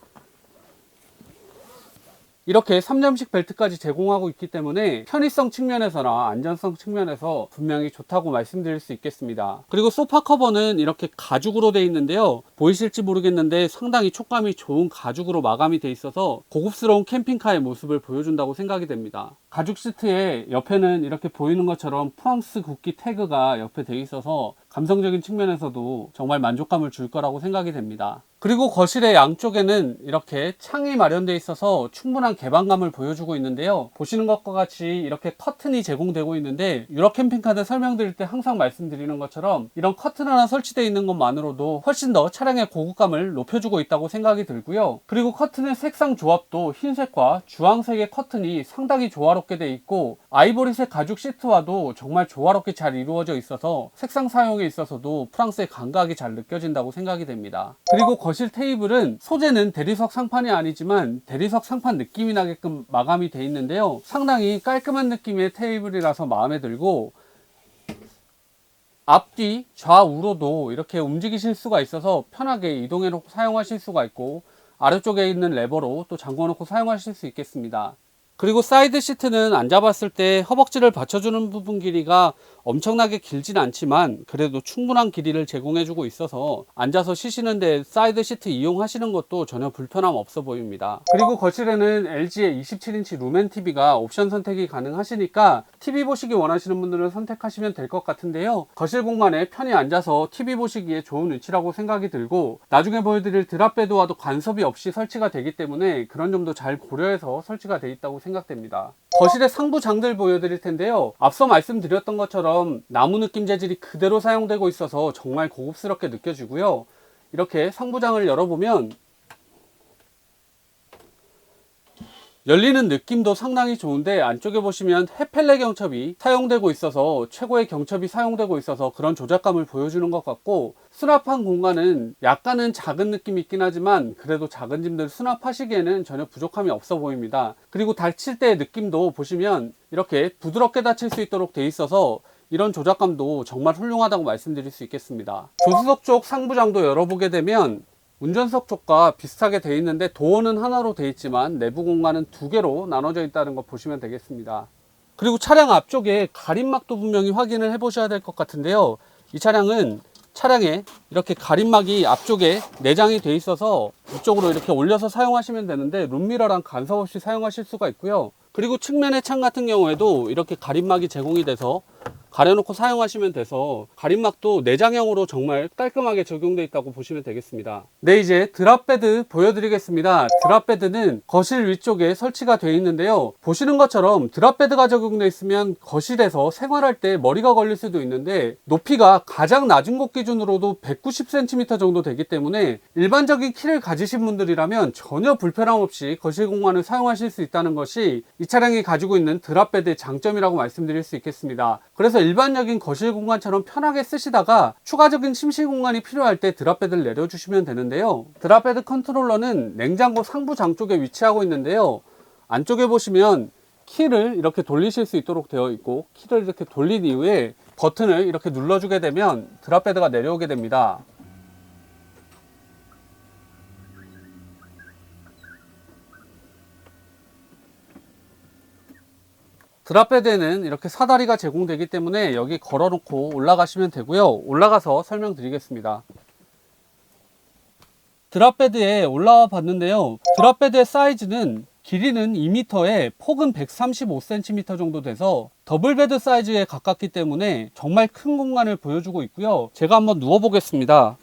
이렇게 3점식 벨트까지 제공하고 있기 때문에 편의성 측면에서나 안전성 측면에서 분명히 좋다고 말씀드릴 수 있겠습니다. 그리고 소파 커버는 이렇게 가죽으로 되어 있는데요. 보이실지 모르겠는데 상당히 촉감이 좋은 가죽으로 마감이 되어 있어서 고급스러운 캠핑카의 모습을 보여준다고 생각이 됩니다. 가죽 시트에 옆에는 이렇게 보이는 것처럼 프랑스 국기 태그가 옆에 되어 있어서 감성적인 측면에서도 정말 만족감을 줄 거라고 생각이 됩니다. 그리고 거실의 양쪽에는 이렇게 창이 마련되어 있어서 충분한 개방감을 보여주고 있는데요. 보시는 것과 같이 이렇게 커튼이 제공되고 있는데 유럽 캠핑카들 설명드릴 때 항상 말씀드리는 것처럼 이런 커튼 하나 설치되어 있는 것만으로도 훨씬 더 차량의 고급감을 높여주고 있다고 생각이 들고요. 그리고 커튼의 색상 조합도 흰색과 주황색의 커튼이 상당히 조화롭게 되어 있고 아이보리색 가죽 시트와도 정말 조화롭게 잘 이루어져 있어서 색상 사용에 있어서도 프랑스의 감각이 잘 느껴진다고 생각이 됩니다. 그리고 거실 테이블은 소재는 대리석 상판이 아니지만 대리석 상판 느낌이 나게끔 마감이 되어 있는데요. 상당히 깔끔한 느낌의 테이블이라서 마음에 들고 앞뒤 좌우로도 이렇게 움직이실 수가 있어서 편하게 이동해 놓고 사용하실 수가 있고 아래쪽에 있는 레버로 또 잠궈 놓고 사용하실 수 있겠습니다. 그리고 사이드 시트는 앉아봤을 때 허벅지를 받쳐주는 부분 길이가 엄청나게 길진 않지만 그래도 충분한 길이를 제공해주고 있어서 앉아서 쉬시는데 사이드 시트 이용하시는 것도 전혀 불편함 없어 보입니다. 그리고 거실에는 LG의 27인치 루멘 TV가 옵션 선택이 가능하시니까 TV 보시기 원하시는 분들은 선택하시면 될 것 같은데요. 거실 공간에 편히 앉아서 TV 보시기에 좋은 위치라고 생각이 들고 나중에 보여드릴 드랍베드와도 간섭이 없이 설치가 되기 때문에 그런 점도 잘 고려해서 설치가 되어 있다고 생각됩니다. 거실의 상부 장들 보여드릴 텐데요. 앞서 말씀드렸던 것처럼 나무 느낌 재질이 그대로 사용되고 있어서 정말 고급스럽게 느껴지고요. 이렇게 상부장을 열어보면 열리는 느낌도 상당히 좋은데 안쪽에 보시면 헤펠레 경첩이 사용되고 있어서 최고의 경첩이 사용되고 있어서 그런 조작감을 보여주는 것 같고 수납한 공간은 약간은 작은 느낌이 있긴 하지만 그래도 작은 짐들 수납하시기에는 전혀 부족함이 없어 보입니다. 그리고 닫힐 때의 느낌도 보시면 이렇게 부드럽게 닫힐 수 있도록 되어 있어서 이런 조작감도 정말 훌륭하다고 말씀드릴 수 있겠습니다. 조수석 쪽 상부장도 열어보게 되면 운전석 쪽과 비슷하게 되어 있는데 도어는 하나로 되어 있지만 내부 공간은 두 개로 나눠져 있다는 거 보시면 되겠습니다. 그리고 차량 앞쪽에 가림막도 분명히 확인을 해 보셔야 될 것 같은데요. 이 차량은 차량에 이렇게 가림막이 앞쪽에 내장이 되어 있어서 이쪽으로 이렇게 올려서 사용하시면 되는데 룸미러랑 간섭 없이 사용하실 수가 있고요. 그리고 측면의 창 같은 경우에도 이렇게 가림막이 제공이 돼서 가려놓고 사용하시면 돼서 가림막도 내장형으로 정말 깔끔하게 적용되어 있다고 보시면 되겠습니다. 네, 이제 드랍베드 보여드리겠습니다. 드랍베드는 거실 위쪽에 설치가 되어 있는데요. 보시는 것처럼 드랍베드가 적용되어 있으면 거실에서 생활할 때 머리가 걸릴 수도 있는데 높이가 가장 낮은 곳 기준으로도 190cm 정도 되기 때문에 일반적인 키를 가지신 분들이라면 전혀 불편함 없이 거실 공간을 사용하실 수 있다는 것이 이 차량이 가지고 있는 드랍베드의 장점이라고 말씀드릴 수 있겠습니다. 그래서 일반적인 거실 공간처럼 편하게 쓰시다가 추가적인 침실 공간이 필요할 때 드랍베드를 내려주시면 되는데요. 드랍베드 컨트롤러는 냉장고 상부장 쪽에 위치하고 있는데요. 안쪽에 보시면 키를 이렇게 돌리실 수 있도록 되어 있고 키를 이렇게 돌린 이후에 버튼을 이렇게 눌러주게 되면 드랍베드가 내려오게 됩니다. 드랍베드에는 이렇게 사다리가 제공되기 때문에 여기 걸어놓고 올라가시면 되고요. 올라가서 설명드리겠습니다. 드랍베드에 올라와 봤는데요. 드랍베드의 사이즈는 길이는 2m에 폭은 135cm 정도 돼서 더블베드 사이즈에 가깝기 때문에 정말 큰 공간을 보여주고 있고요. 제가 한번 누워 보겠습니다.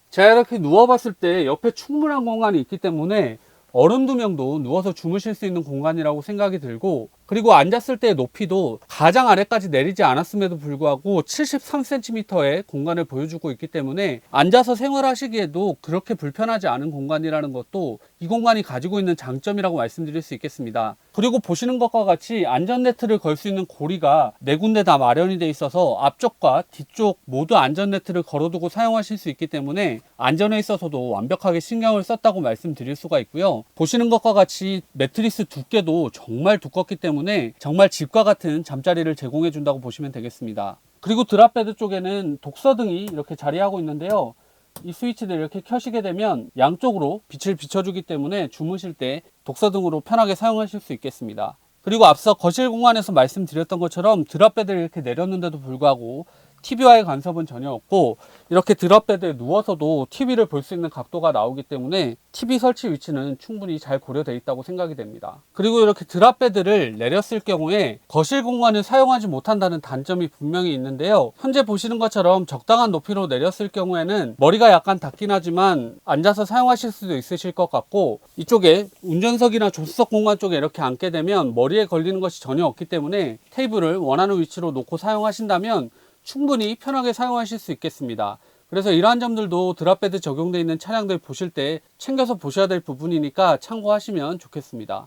제가 이렇게 누워 봤을 때 옆에 충분한 공간이 있기 때문에 어른 2명도 누워서 주무실 수 있는 공간이라고 생각이 들고, 그리고 앉았을 때의 높이도 가장 아래까지 내리지 않았음에도 불구하고 73cm의 공간을 보여주고 있기 때문에 앉아서 생활하시기에도 그렇게 불편하지 않은 공간이라는 것도 이 공간이 가지고 있는 장점이라고 말씀드릴 수 있겠습니다. 그리고 보시는 것과 같이 안전네트를 걸 수 있는 고리가 4군데 다 마련이 되어 있어서 앞쪽과 뒤쪽 모두 안전네트를 걸어두고 사용하실 수 있기 때문에 안전에 있어서도 완벽하게 신경을 썼다고 말씀드릴 수가 있고요. 보시는 것과 같이 매트리스 두께도 정말 두껍기 때문에 정말 집과 같은 잠자리를 제공해 준다고 보시면 되겠습니다. 그리고 드랍베드 쪽에는 독서등이 이렇게 자리하고 있는데요. 이 스위치를 이렇게 켜시게 되면 양쪽으로 빛을 비춰주기 때문에 주무실 때 독서등으로 편하게 사용하실 수 있겠습니다. 그리고 앞서 거실 공간에서 말씀드렸던 것처럼 드랍베드를 이렇게 내렸는데도 불구하고 TV와의 간섭은 전혀 없고 이렇게 드랍베드에 누워서도 TV를 볼 수 있는 각도가 나오기 때문에 TV 설치 위치는 충분히 잘 고려되어 있다고 생각이 됩니다. 그리고 이렇게 드랍베드를 내렸을 경우에 거실 공간을 사용하지 못한다는 단점이 분명히 있는데요. 현재 보시는 것처럼 적당한 높이로 내렸을 경우에는 머리가 약간 닿긴 하지만 앉아서 사용하실 수도 있으실 것 같고, 이쪽에 운전석이나 조수석 공간 쪽에 이렇게 앉게 되면 머리에 걸리는 것이 전혀 없기 때문에 테이블을 원하는 위치로 놓고 사용하신다면 충분히 편하게 사용하실 수 있겠습니다. 그래서 이러한 점들도 드랍베드 적용되어 있는 차량들 보실 때 챙겨서 보셔야 될 부분이니까 참고하시면 좋겠습니다.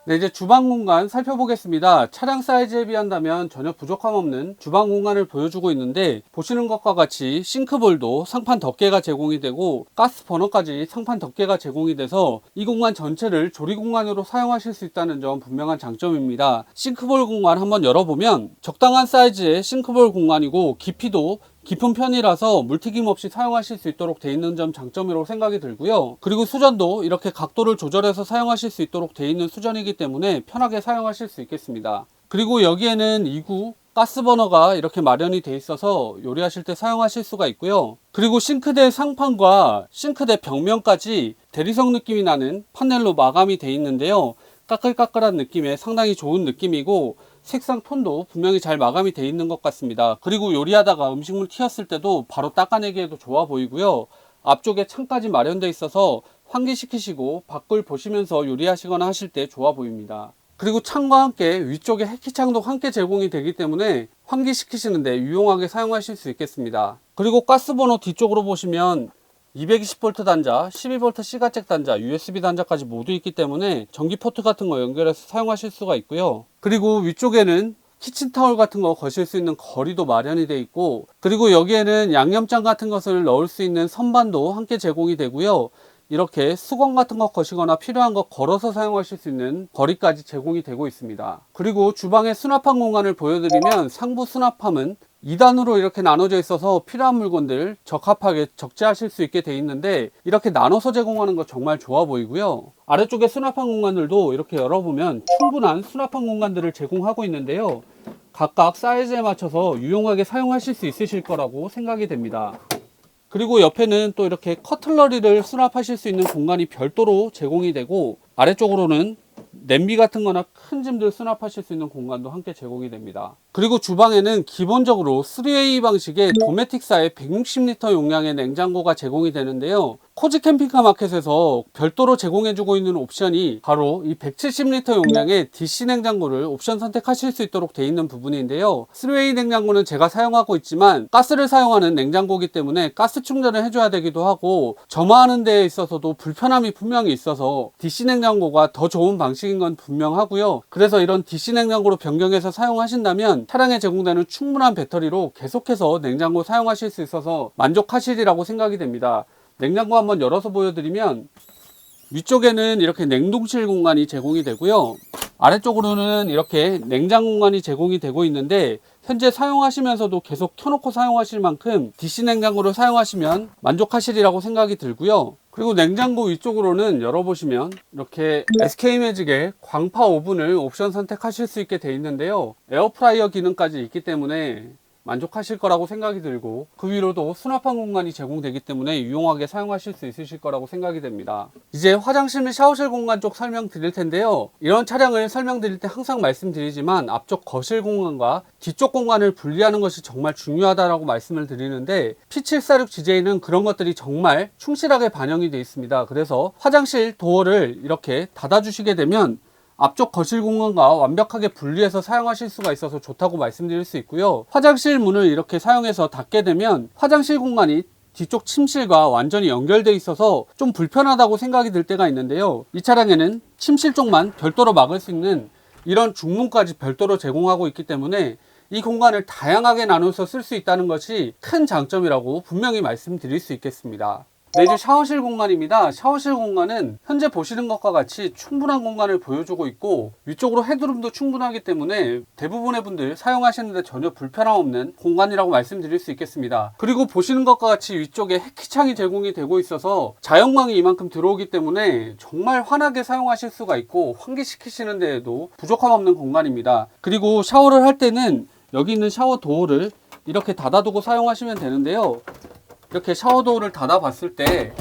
네, 이제 주방 공간 살펴보겠습니다. 차량 사이즈에 비한다면 전혀 부족함 없는 주방 공간을 보여주고 있는데, 보시는 것과 같이 싱크볼도 상판 덮개가 제공이 되고 가스 버너까지 상판 덮개가 제공이 돼서 이 공간 전체를 조리 공간으로 사용하실 수 있다는 점 분명한 장점입니다. 싱크볼 공간 한번 열어보면 적당한 사이즈의 싱크볼 공간이고 깊이도 깊은 편이라서 물튀김 없이 사용하실 수 있도록 되어 있는 점 장점이라고 생각이 들고요. 그리고 수전도 이렇게 각도를 조절해서 사용하실 수 있도록 되어 있는 수전이기 때문에 편하게 사용하실 수 있겠습니다. 그리고 여기에는 2구 가스버너가 이렇게 마련이 되어 있어서 요리하실 때 사용하실 수가 있고요. 그리고 싱크대 상판과 싱크대 벽면까지 대리석 느낌이 나는 파넬로 마감이 되어 있는데요. 까끌까끌한 느낌의 상당히 좋은 느낌이고 색상 톤도 분명히 잘 마감이 되어 있는 것 같습니다. 그리고 요리하다가 음식물 튀었을 때도 바로 닦아내기에도 좋아 보이고요. 앞쪽에 창까지 마련되어 있어서 환기시키시고 밖을 보시면서 요리하시거나 하실 때 좋아 보입니다. 그리고 창과 함께 위쪽에 해키창도 함께 제공이 되기 때문에 환기시키시는데 유용하게 사용하실 수 있겠습니다. 그리고 가스버너 뒤쪽으로 보시면 220V 단자, 12V C가잭 단자, USB 단자까지 모두 있기 때문에 전기 포트 같은 거 연결해서 사용하실 수가 있고요. 그리고 위쪽에는 키친타월 같은 거 거실 수 있는 거리도 마련이 되어 있고, 그리고 여기에는 양념장 같은 것을 넣을 수 있는 선반도 함께 제공이 되고요. 이렇게 수건 같은 거 거시거나 필요한 거 걸어서 사용하실 수 있는 거리까지 제공이 되고 있습니다. 그리고 주방의 수납함 공간을 보여드리면 상부 수납함은 2단으로 이렇게 나눠져 있어서 필요한 물건들 적합하게 적재하실 수 있게 돼 있는데, 이렇게 나눠서 제공하는 거 정말 좋아 보이고요. 아래쪽에 수납한 공간들도 이렇게 열어보면 충분한 수납한 공간들을 제공하고 있는데요, 각각 사이즈에 맞춰서 유용하게 사용하실 수 있으실 거라고 생각이 됩니다. 그리고 옆에는 또 이렇게 커틀러리를 수납하실 수 있는 공간이 별도로 제공이 되고, 아래쪽으로는 냄비 같은 거나 큰 짐들 수납하실 수 있는 공간도 함께 제공이 됩니다. 그리고 주방에는 기본적으로 3A 방식의 도메틱사의 160리터 용량의 냉장고가 제공이 되는데요, 코지 캠핑카 마켓에서 별도로 제공해주고 있는 옵션이 바로 이 170리터 용량의 DC 냉장고를 옵션 선택하실 수 있도록 되어 있는 부분인데요, 3A 냉장고는 제가 사용하고 있지만 가스를 사용하는 냉장고이기 때문에 가스 충전을 해줘야 되기도 하고 점화하는 데에 있어서도 불편함이 분명히 있어서 DC 냉장고가 더 좋은 방식인 건 분명하고요. 그래서 이런 DC 냉장고로 변경해서 사용하신다면 차량에 제공되는 충분한 배터리로 계속해서 냉장고 사용하실 수 있어서 만족하시리라고 생각이 됩니다. 냉장고 한번 열어서 보여드리면, 위쪽에는 이렇게 냉동실 공간이 제공이 되고요, 아래쪽으로는 이렇게 냉장 공간이 제공이 되고 있는데, 현재 사용하시면서도 계속 켜놓고 사용하실 만큼 DC 냉장고를 사용하시면 만족하시리라고 생각이 들고요. 그리고 냉장고 위쪽으로는 열어보시면 이렇게 SK매직의 광파 오븐을 옵션 선택하실 수 있게 되어 있는데요, 에어프라이어 기능까지 있기 때문에 만족하실 거라고 생각이 들고, 그 위로도 수납한 공간이 제공되기 때문에 유용하게 사용하실 수 있으실 거라고 생각이 됩니다. 이제 화장실 및 샤워실 공간 쪽 설명드릴 텐데요, 이런 차량을 설명드릴 때 항상 말씀드리지만 앞쪽 거실 공간과 뒤쪽 공간을 분리하는 것이 정말 중요하다고 말씀을 드리는데, P746GJ는 그런 것들이 정말 충실하게 반영이 되어 있습니다. 그래서 화장실 도어를 이렇게 닫아 주시게 되면 앞쪽 거실 공간과 완벽하게 분리해서 사용하실 수가 있어서 좋다고 말씀드릴 수 있고요, 화장실 문을 이렇게 사용해서 닫게 되면 화장실 공간이 뒤쪽 침실과 완전히 연결되어 있어서 좀 불편하다고 생각이 들 때가 있는데요, 이 차량에는 침실 쪽만 별도로 막을 수 있는 이런 중문까지 별도로 제공하고 있기 때문에 이 공간을 다양하게 나눠서 쓸 수 있다는 것이 큰 장점이라고 분명히 말씀드릴 수 있겠습니다. 네, 이제 샤워실 공간입니다. 샤워실 공간은 현재 보시는 것과 같이 충분한 공간을 보여주고 있고, 위쪽으로 헤드룸도 충분하기 때문에 대부분의 분들 사용하시는데 전혀 불편함 없는 공간이라고 말씀드릴 수 있겠습니다. 그리고 보시는 것과 같이 위쪽에 해키창이 제공이 되고 있어서 자연광이 이만큼 들어오기 때문에 정말 환하게 사용하실 수가 있고, 환기시키시는 데에도 부족함 없는 공간입니다. 그리고 샤워를 할 때는 여기 있는 샤워 도어를 이렇게 닫아두고 사용하시면 되는데요, 이렇게 샤워도어를 닫아 봤을 때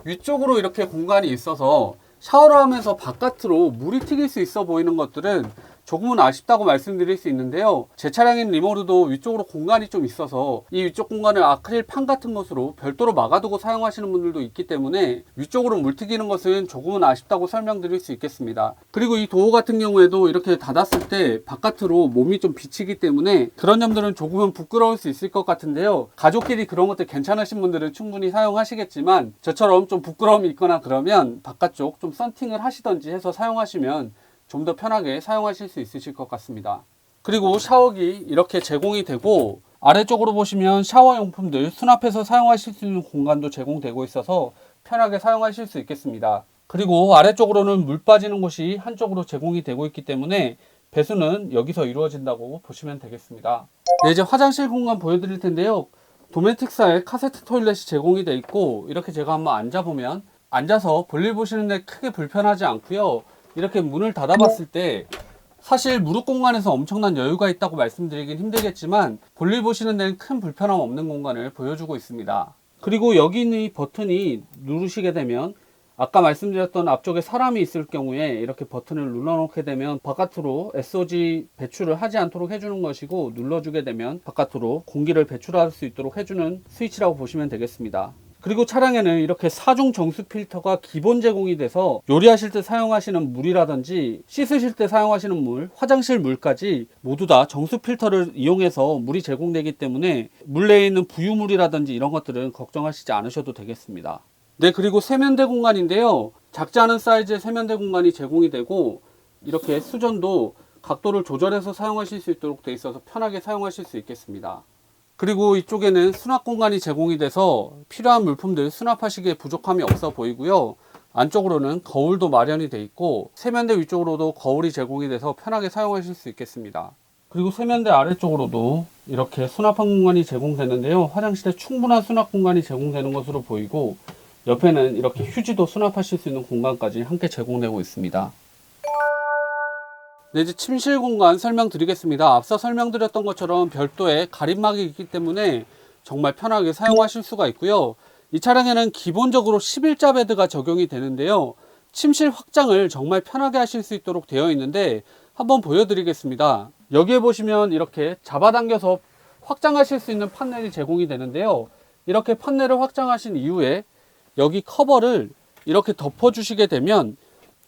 위쪽으로 이렇게 공간이 있어서 샤워를 하면서 바깥으로 물이 튀길 수 있어 보이는 것들은 조금은 아쉽다고 말씀드릴 수 있는데요, 제 차량인 리모르도 위쪽으로 공간이 좀 있어서 이 위쪽 공간을 아크릴 판 같은 것으로 별도로 막아두고 사용하시는 분들도 있기 때문에 위쪽으로 물 튀기는 것은 조금은 아쉽다고 설명드릴 수 있겠습니다. 그리고 이 도어 같은 경우에도 이렇게 닫았을 때 바깥으로 몸이 좀 비치기 때문에 그런 점들은 조금은 부끄러울 수 있을 것 같은데요, 가족끼리 그런 것들 괜찮으신 분들은 충분히 사용하시겠지만 저처럼 좀 부끄러움이 있거나 그러면 바깥쪽 좀 썬팅을 하시던지 해서 사용하시면 좀 더 편하게 사용하실 수 있으실 것 같습니다. 그리고 샤워기 이렇게 제공이 되고, 아래쪽으로 보시면 샤워용품들 수납해서 사용하실 수 있는 공간도 제공되고 있어서 편하게 사용하실 수 있겠습니다. 그리고 아래쪽으로는 물 빠지는 곳이 한쪽으로 제공이 되고 있기 때문에 배수는 여기서 이루어진다고 보시면 되겠습니다. 네, 이제 화장실 공간 보여드릴 텐데요, 도메틱사의 카세트 토일렛이 제공이 되어 있고, 이렇게 제가 한번 앉아보면 앉아서 볼일 보시는데 크게 불편하지 않고요, 이렇게 문을 닫아봤을 때 사실 무릎 공간에서 엄청난 여유가 있다고 말씀드리긴 힘들겠지만 볼일 보시는 데는 큰 불편함 없는 공간을 보여주고 있습니다. 그리고 여기 있는 이 버튼이 누르시게 되면 아까 말씀드렸던 앞쪽에 사람이 있을 경우에 이렇게 버튼을 눌러놓게 되면 바깥으로 SOG 배출을 하지 않도록 해주는 것이고, 눌러주게 되면 바깥으로 공기를 배출할 수 있도록 해주는 스위치라고 보시면 되겠습니다. 그리고 차량에는 이렇게 4중 정수 필터가 기본 제공이 돼서 요리하실 때 사용하시는 물이라든지 씻으실 때 사용하시는 물, 화장실 물까지 모두 다 정수 필터를 이용해서 물이 제공되기 때문에 물내에 있는 부유물이라든지 이런 것들은 걱정하시지 않으셔도 되겠습니다. 네, 그리고 세면대 공간인데요, 작지 않은 사이즈의 세면대 공간이 제공이 되고, 이렇게 수전도 각도를 조절해서 사용하실 수 있도록 되어 있어서 편하게 사용하실 수 있겠습니다. 그리고 이쪽에는 수납 공간이 제공이 돼서 필요한 물품들 수납하시기에 부족함이 없어 보이고요, 안쪽으로는 거울도 마련이 되어 있고 세면대 위쪽으로도 거울이 제공이 돼서 편하게 사용하실 수 있겠습니다. 그리고 세면대 아래쪽으로도 이렇게 수납한 공간이 제공되는데요. 화장실에 충분한 수납 공간이 제공되는 것으로 보이고, 옆에는 이렇게 휴지도 수납하실 수 있는 공간까지 함께 제공되고 있습니다. 네, 이제 침실 공간 설명드리겠습니다. 앞서 설명드렸던 것처럼 별도의 가림막이 있기 때문에 정말 편하게 사용하실 수가 있고요. 이 차량에는 기본적으로 11자 베드가 적용이 되는데요. 침실 확장을 정말 편하게 하실 수 있도록 되어 있는데 한번 보여드리겠습니다. 여기에 보시면 이렇게 잡아당겨서 확장하실 수 있는 판넬이 제공이 되는데요. 이렇게 판넬을 확장하신 이후에 여기 커버를 이렇게 덮어주시게 되면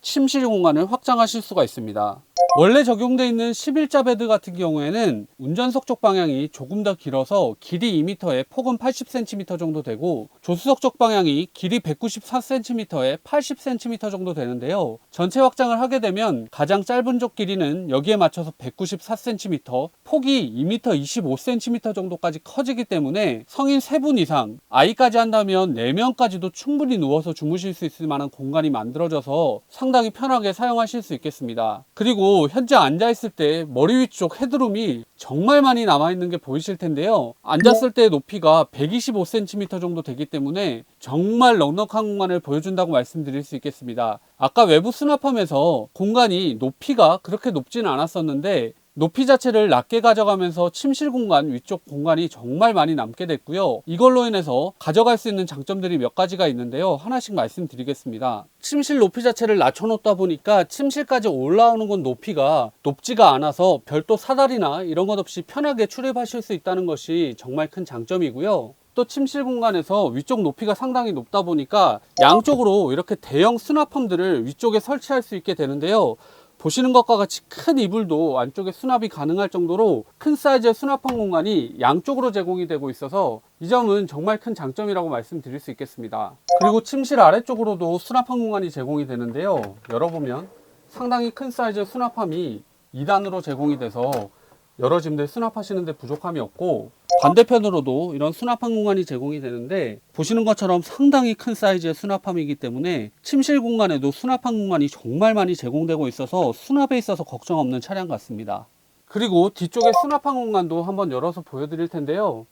침실 공간을 확장하실 수가 있습니다. 원래 적용되어 있는 11자 베드 같은 경우에는 운전석 쪽 방향이 조금 더 길어서 길이 2m에 폭은 80cm 정도 되고, 조수석 쪽 방향이 길이 194cm에 80cm 정도 되는데요. 전체 확장을 하게 되면 가장 짧은 쪽 길이는 여기에 맞춰서 194cm, 폭이 2m 25cm 정도까지 커지기 때문에 성인 3분 이상, 아이까지 한다면 4명까지도 충분히 누워서 주무실 수 있을 만한 공간이 만들어져서 상당히 편하게 사용하실 수 있겠습니다. 그리고 현재 앉아있을 때 머리 위쪽 헤드룸이 정말 많이 남아있는 게 보이실 텐데요. 앉았을 때의 높이가 125cm 정도 되기 때문에 정말 넉넉한 공간을 보여준다고 말씀드릴 수 있겠습니다. 아까 외부 수납함에서 공간이 높이가 그렇게 높지는 않았었는데 높이 자체를 낮게 가져가면서 침실 공간, 위쪽 공간이 정말 많이 남게 됐고요. 이걸로 인해서 가져갈 수 있는 장점들이 몇 가지가 있는데요. 하나씩 말씀드리겠습니다. 침실 높이 자체를 낮춰놓다 보니까 침실까지 올라오는 건 높이가 높지가 않아서 별도 사다리나 이런 것 없이 편하게 출입하실 수 있다는 것이 정말 큰 장점이고요. 또 침실 공간에서 위쪽 높이가 상당히 높다 보니까 양쪽으로 이렇게 대형 수납함들을 위쪽에 설치할 수 있게 되는데요. 보시는 것과 같이 큰 이불도 안쪽에 수납이 가능할 정도로 큰 사이즈의 수납함 공간이 양쪽으로 제공이 되고 있어서 이 점은 정말 큰 장점이라고 말씀드릴 수 있겠습니다. 그리고 침실 아래쪽으로도 수납함 공간이 제공이 되는데요. 열어보면 상당히 큰 사이즈의 수납함이 2단으로 제공이 돼서 여러 짐들 수납하시는데 부족함이 없고, 반대편으로도 이런 수납함 공간이 제공이 되는데 보시는 것처럼 상당히 큰 사이즈의 수납함이기 때문에 침실 공간에도 수납함 공간이 정말 많이 제공되고 있어서 수납에 있어서 걱정 없는 차량 같습니다. 그리고 뒤쪽에 수납함 공간도 한번 열어서 보여드릴 텐데요.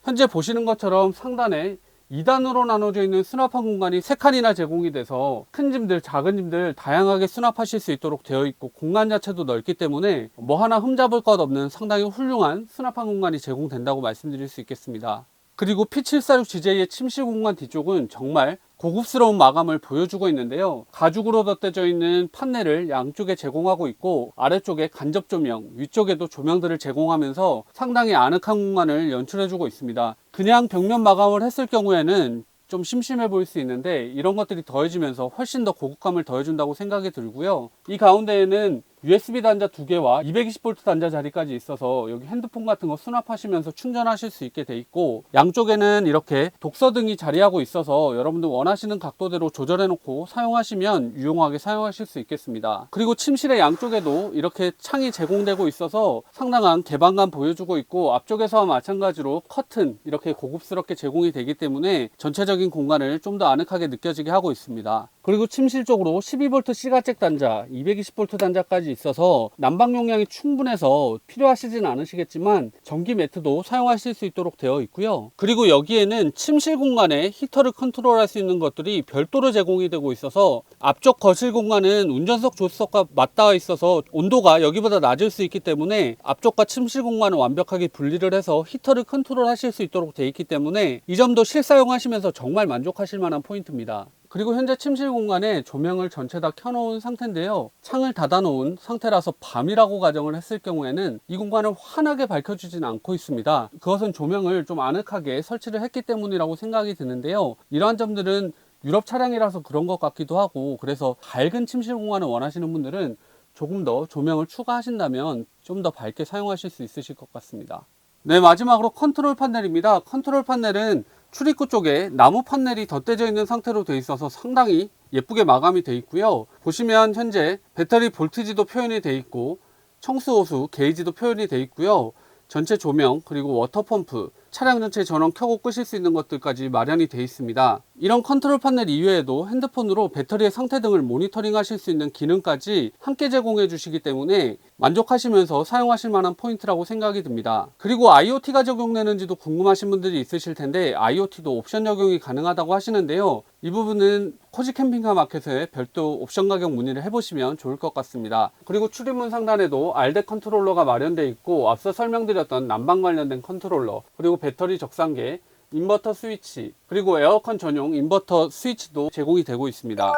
현재 보시는 것처럼 상단에 2단으로 나눠져 있는 수납함 공간이 3칸이나 제공이 돼서 큰 짐들, 작은 짐들 다양하게 수납하실 수 있도록 되어 있고, 공간 자체도 넓기 때문에 뭐 하나 흠잡을 것 없는 상당히 훌륭한 수납함 공간이 제공된다고 말씀드릴 수 있겠습니다. 그리고 P746GJ의 침실 공간 뒤쪽은 정말 고급스러운 마감을 보여주고 있는데요. 가죽으로 덧대져 있는 판넬을 양쪽에 제공하고 있고, 아래쪽에 간접 조명, 위쪽에도 조명들을 제공하면서 상당히 아늑한 공간을 연출해주고 있습니다. 그냥 벽면 마감을 했을 경우에는 좀 심심해 보일 수 있는데 이런 것들이 더해지면서 훨씬 더 고급감을 더해준다고 생각이 들고요. 이 가운데에는 USB 단자 2개와 220V 단자 자리까지 있어서 여기 핸드폰 같은 거 수납하시면서 충전하실 수 있게 돼 있고, 양쪽에는 이렇게 독서등이 자리하고 있어서 여러분들 원하시는 각도대로 조절해 놓고 사용하시면 유용하게 사용하실 수 있겠습니다. 그리고 침실의 양쪽에도 이렇게 창이 제공되고 있어서 상당한 개방감 보여주고 있고, 앞쪽에서와 마찬가지로 커튼 이렇게 고급스럽게 제공이 되기 때문에 전체적인 공간을 좀 더 아늑하게 느껴지게 하고 있습니다. 그리고 침실 쪽으로 12V C가잭 단자, 220V 단자까지 있어서 난방 용량이 충분해서 필요하시진 않으시겠지만 전기 매트도 사용하실 수 있도록 되어 있고요. 그리고 여기에는 침실 공간에 히터를 컨트롤할 수 있는 것들이 별도로 제공이 되고 있어서 앞쪽 거실 공간은 운전석, 조수석과 맞닿아 있어서 온도가 여기보다 낮을 수 있기 때문에 앞쪽과 침실 공간을 완벽하게 분리를 해서 히터를 컨트롤 하실 수 있도록 되어 있기 때문에 이 점도 실사용하시면서 정말 만족하실 만한 포인트입니다. 그리고 현재 침실 공간에 조명을 전체 다 켜놓은 상태인데요. 창을 닫아 놓은 상태라서 밤이라고 가정을 했을 경우에는 이 공간을 환하게 밝혀주지는 않고 있습니다. 그것은 조명을 좀 아늑하게 설치를 했기 때문이라고 생각이 드는데요. 이러한 점들은 유럽 차량이라서 그런 것 같기도 하고, 그래서 밝은 침실 공간을 원하시는 분들은 조금 더 조명을 추가하신다면 좀 더 밝게 사용하실 수 있으실 것 같습니다. 네, 마지막으로 컨트롤 판넬입니다. 컨트롤 판넬은 출입구 쪽에 나무 판넬이 덧대져 있는 상태로 되어 있어서 상당히 예쁘게 마감이 되어 있고요. 보시면 현재 배터리 볼티지도 표현이 되어 있고 청수호수 게이지도 표현이 되어 있고요. 전체 조명, 그리고 워터펌프, 차량 전체 전원 켜고 끄실 수 있는 것들까지 마련이 되어 있습니다. 이런 컨트롤 패널 이외에도 핸드폰으로 배터리의 상태 등을 모니터링 하실 수 있는 기능까지 함께 제공해 주시기 때문에 만족하시면서 사용하실 만한 포인트라고 생각이 듭니다. 그리고 IoT가 적용되는지도 궁금하신 분들이 있으실 텐데 IoT도 옵션 적용이 가능하다고 하시는데요. 이 부분은 코지 캠핑카 마켓에 별도 옵션 가격 문의를 해보시면 좋을 것 같습니다. 그리고 출입문 상단에도 RDEC 컨트롤러가 마련되어 있고, 앞서 설명드렸던 난방 관련된 컨트롤러, 그리고 배터리 적상계, 인버터 스위치, 그리고 에어컨 전용 인버터 스위치도 제공이 되고 있습니다.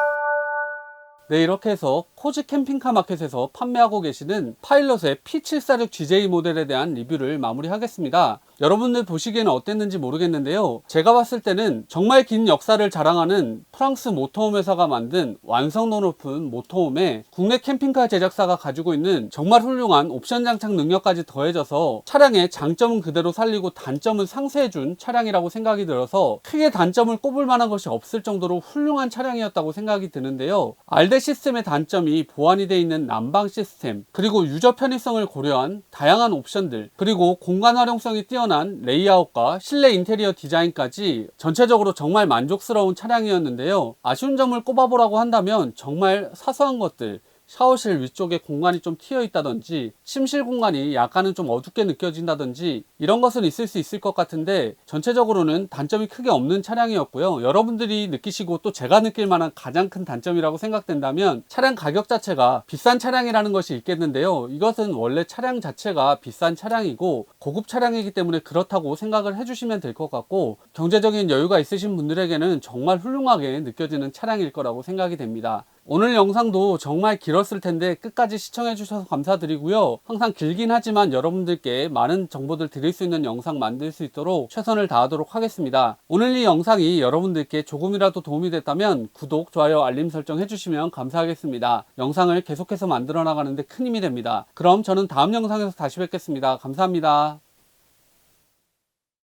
네, 이렇게 해서 코지 캠핑카 마켓에서 판매하고 계시는 파일럿의 P746GJ 모델에 대한 리뷰를 마무리하겠습니다. 여러분들 보시기에는 어땠는지 모르겠는데요. 제가 봤을 때는 정말 긴 역사를 자랑하는 프랑스 모터홈 회사가 만든 완성도 높은 모터홈에 국내 캠핑카 제작사가 가지고 있는 정말 훌륭한 옵션 장착 능력까지 더해져서 차량의 장점은 그대로 살리고 단점은 상쇄해준 차량이라고 생각이 들어서 크게 단점을 꼽을 만한 것이 없을 정도로 훌륭한 차량이었다고 생각이 드는데요. RDEC 시스템의 단점이 보완이 되어 있는 난방 시스템, 그리고 유저 편의성을 고려한 다양한 옵션들, 그리고 공간 활용성이 뛰어난 레이아웃과 실내 인테리어 디자인까지 전체적으로 정말 만족스러운 차량이었는데요. 아쉬운 점을 꼽아보라고 한다면 정말 사소한 것들, 샤워실 위쪽에 공간이 좀 튀어 있다든지 침실 공간이 약간은 좀 어둡게 느껴진다든지 이런 것은 있을 수 있을 것 같은데, 전체적으로는 단점이 크게 없는 차량이었고요. 여러분들이 느끼시고 또 제가 느낄 만한 가장 큰 단점이라고 생각된다면 차량 가격 자체가 비싼 차량이라는 것이 있겠는데요. 이것은 원래 차량 자체가 비싼 차량이고 고급 차량이기 때문에 그렇다고 생각을 해주시면 될 것 같고, 경제적인 여유가 있으신 분들에게는 정말 훌륭하게 느껴지는 차량일 거라고 생각이 됩니다. 오늘 영상도 정말 길었을 텐데 끝까지 시청해 주셔서 감사드리고요. 항상 길긴 하지만 여러분들께 많은 정보들 드릴 수 있는 영상 만들 수 있도록 최선을 다하도록 하겠습니다. 오늘 이 영상이 여러분들께 조금이라도 도움이 됐다면 구독, 좋아요, 알림 설정 해주시면 감사하겠습니다. 영상을 계속해서 만들어 나가는데 큰 힘이 됩니다. 그럼 저는 다음 영상에서 다시 뵙겠습니다. 감사합니다.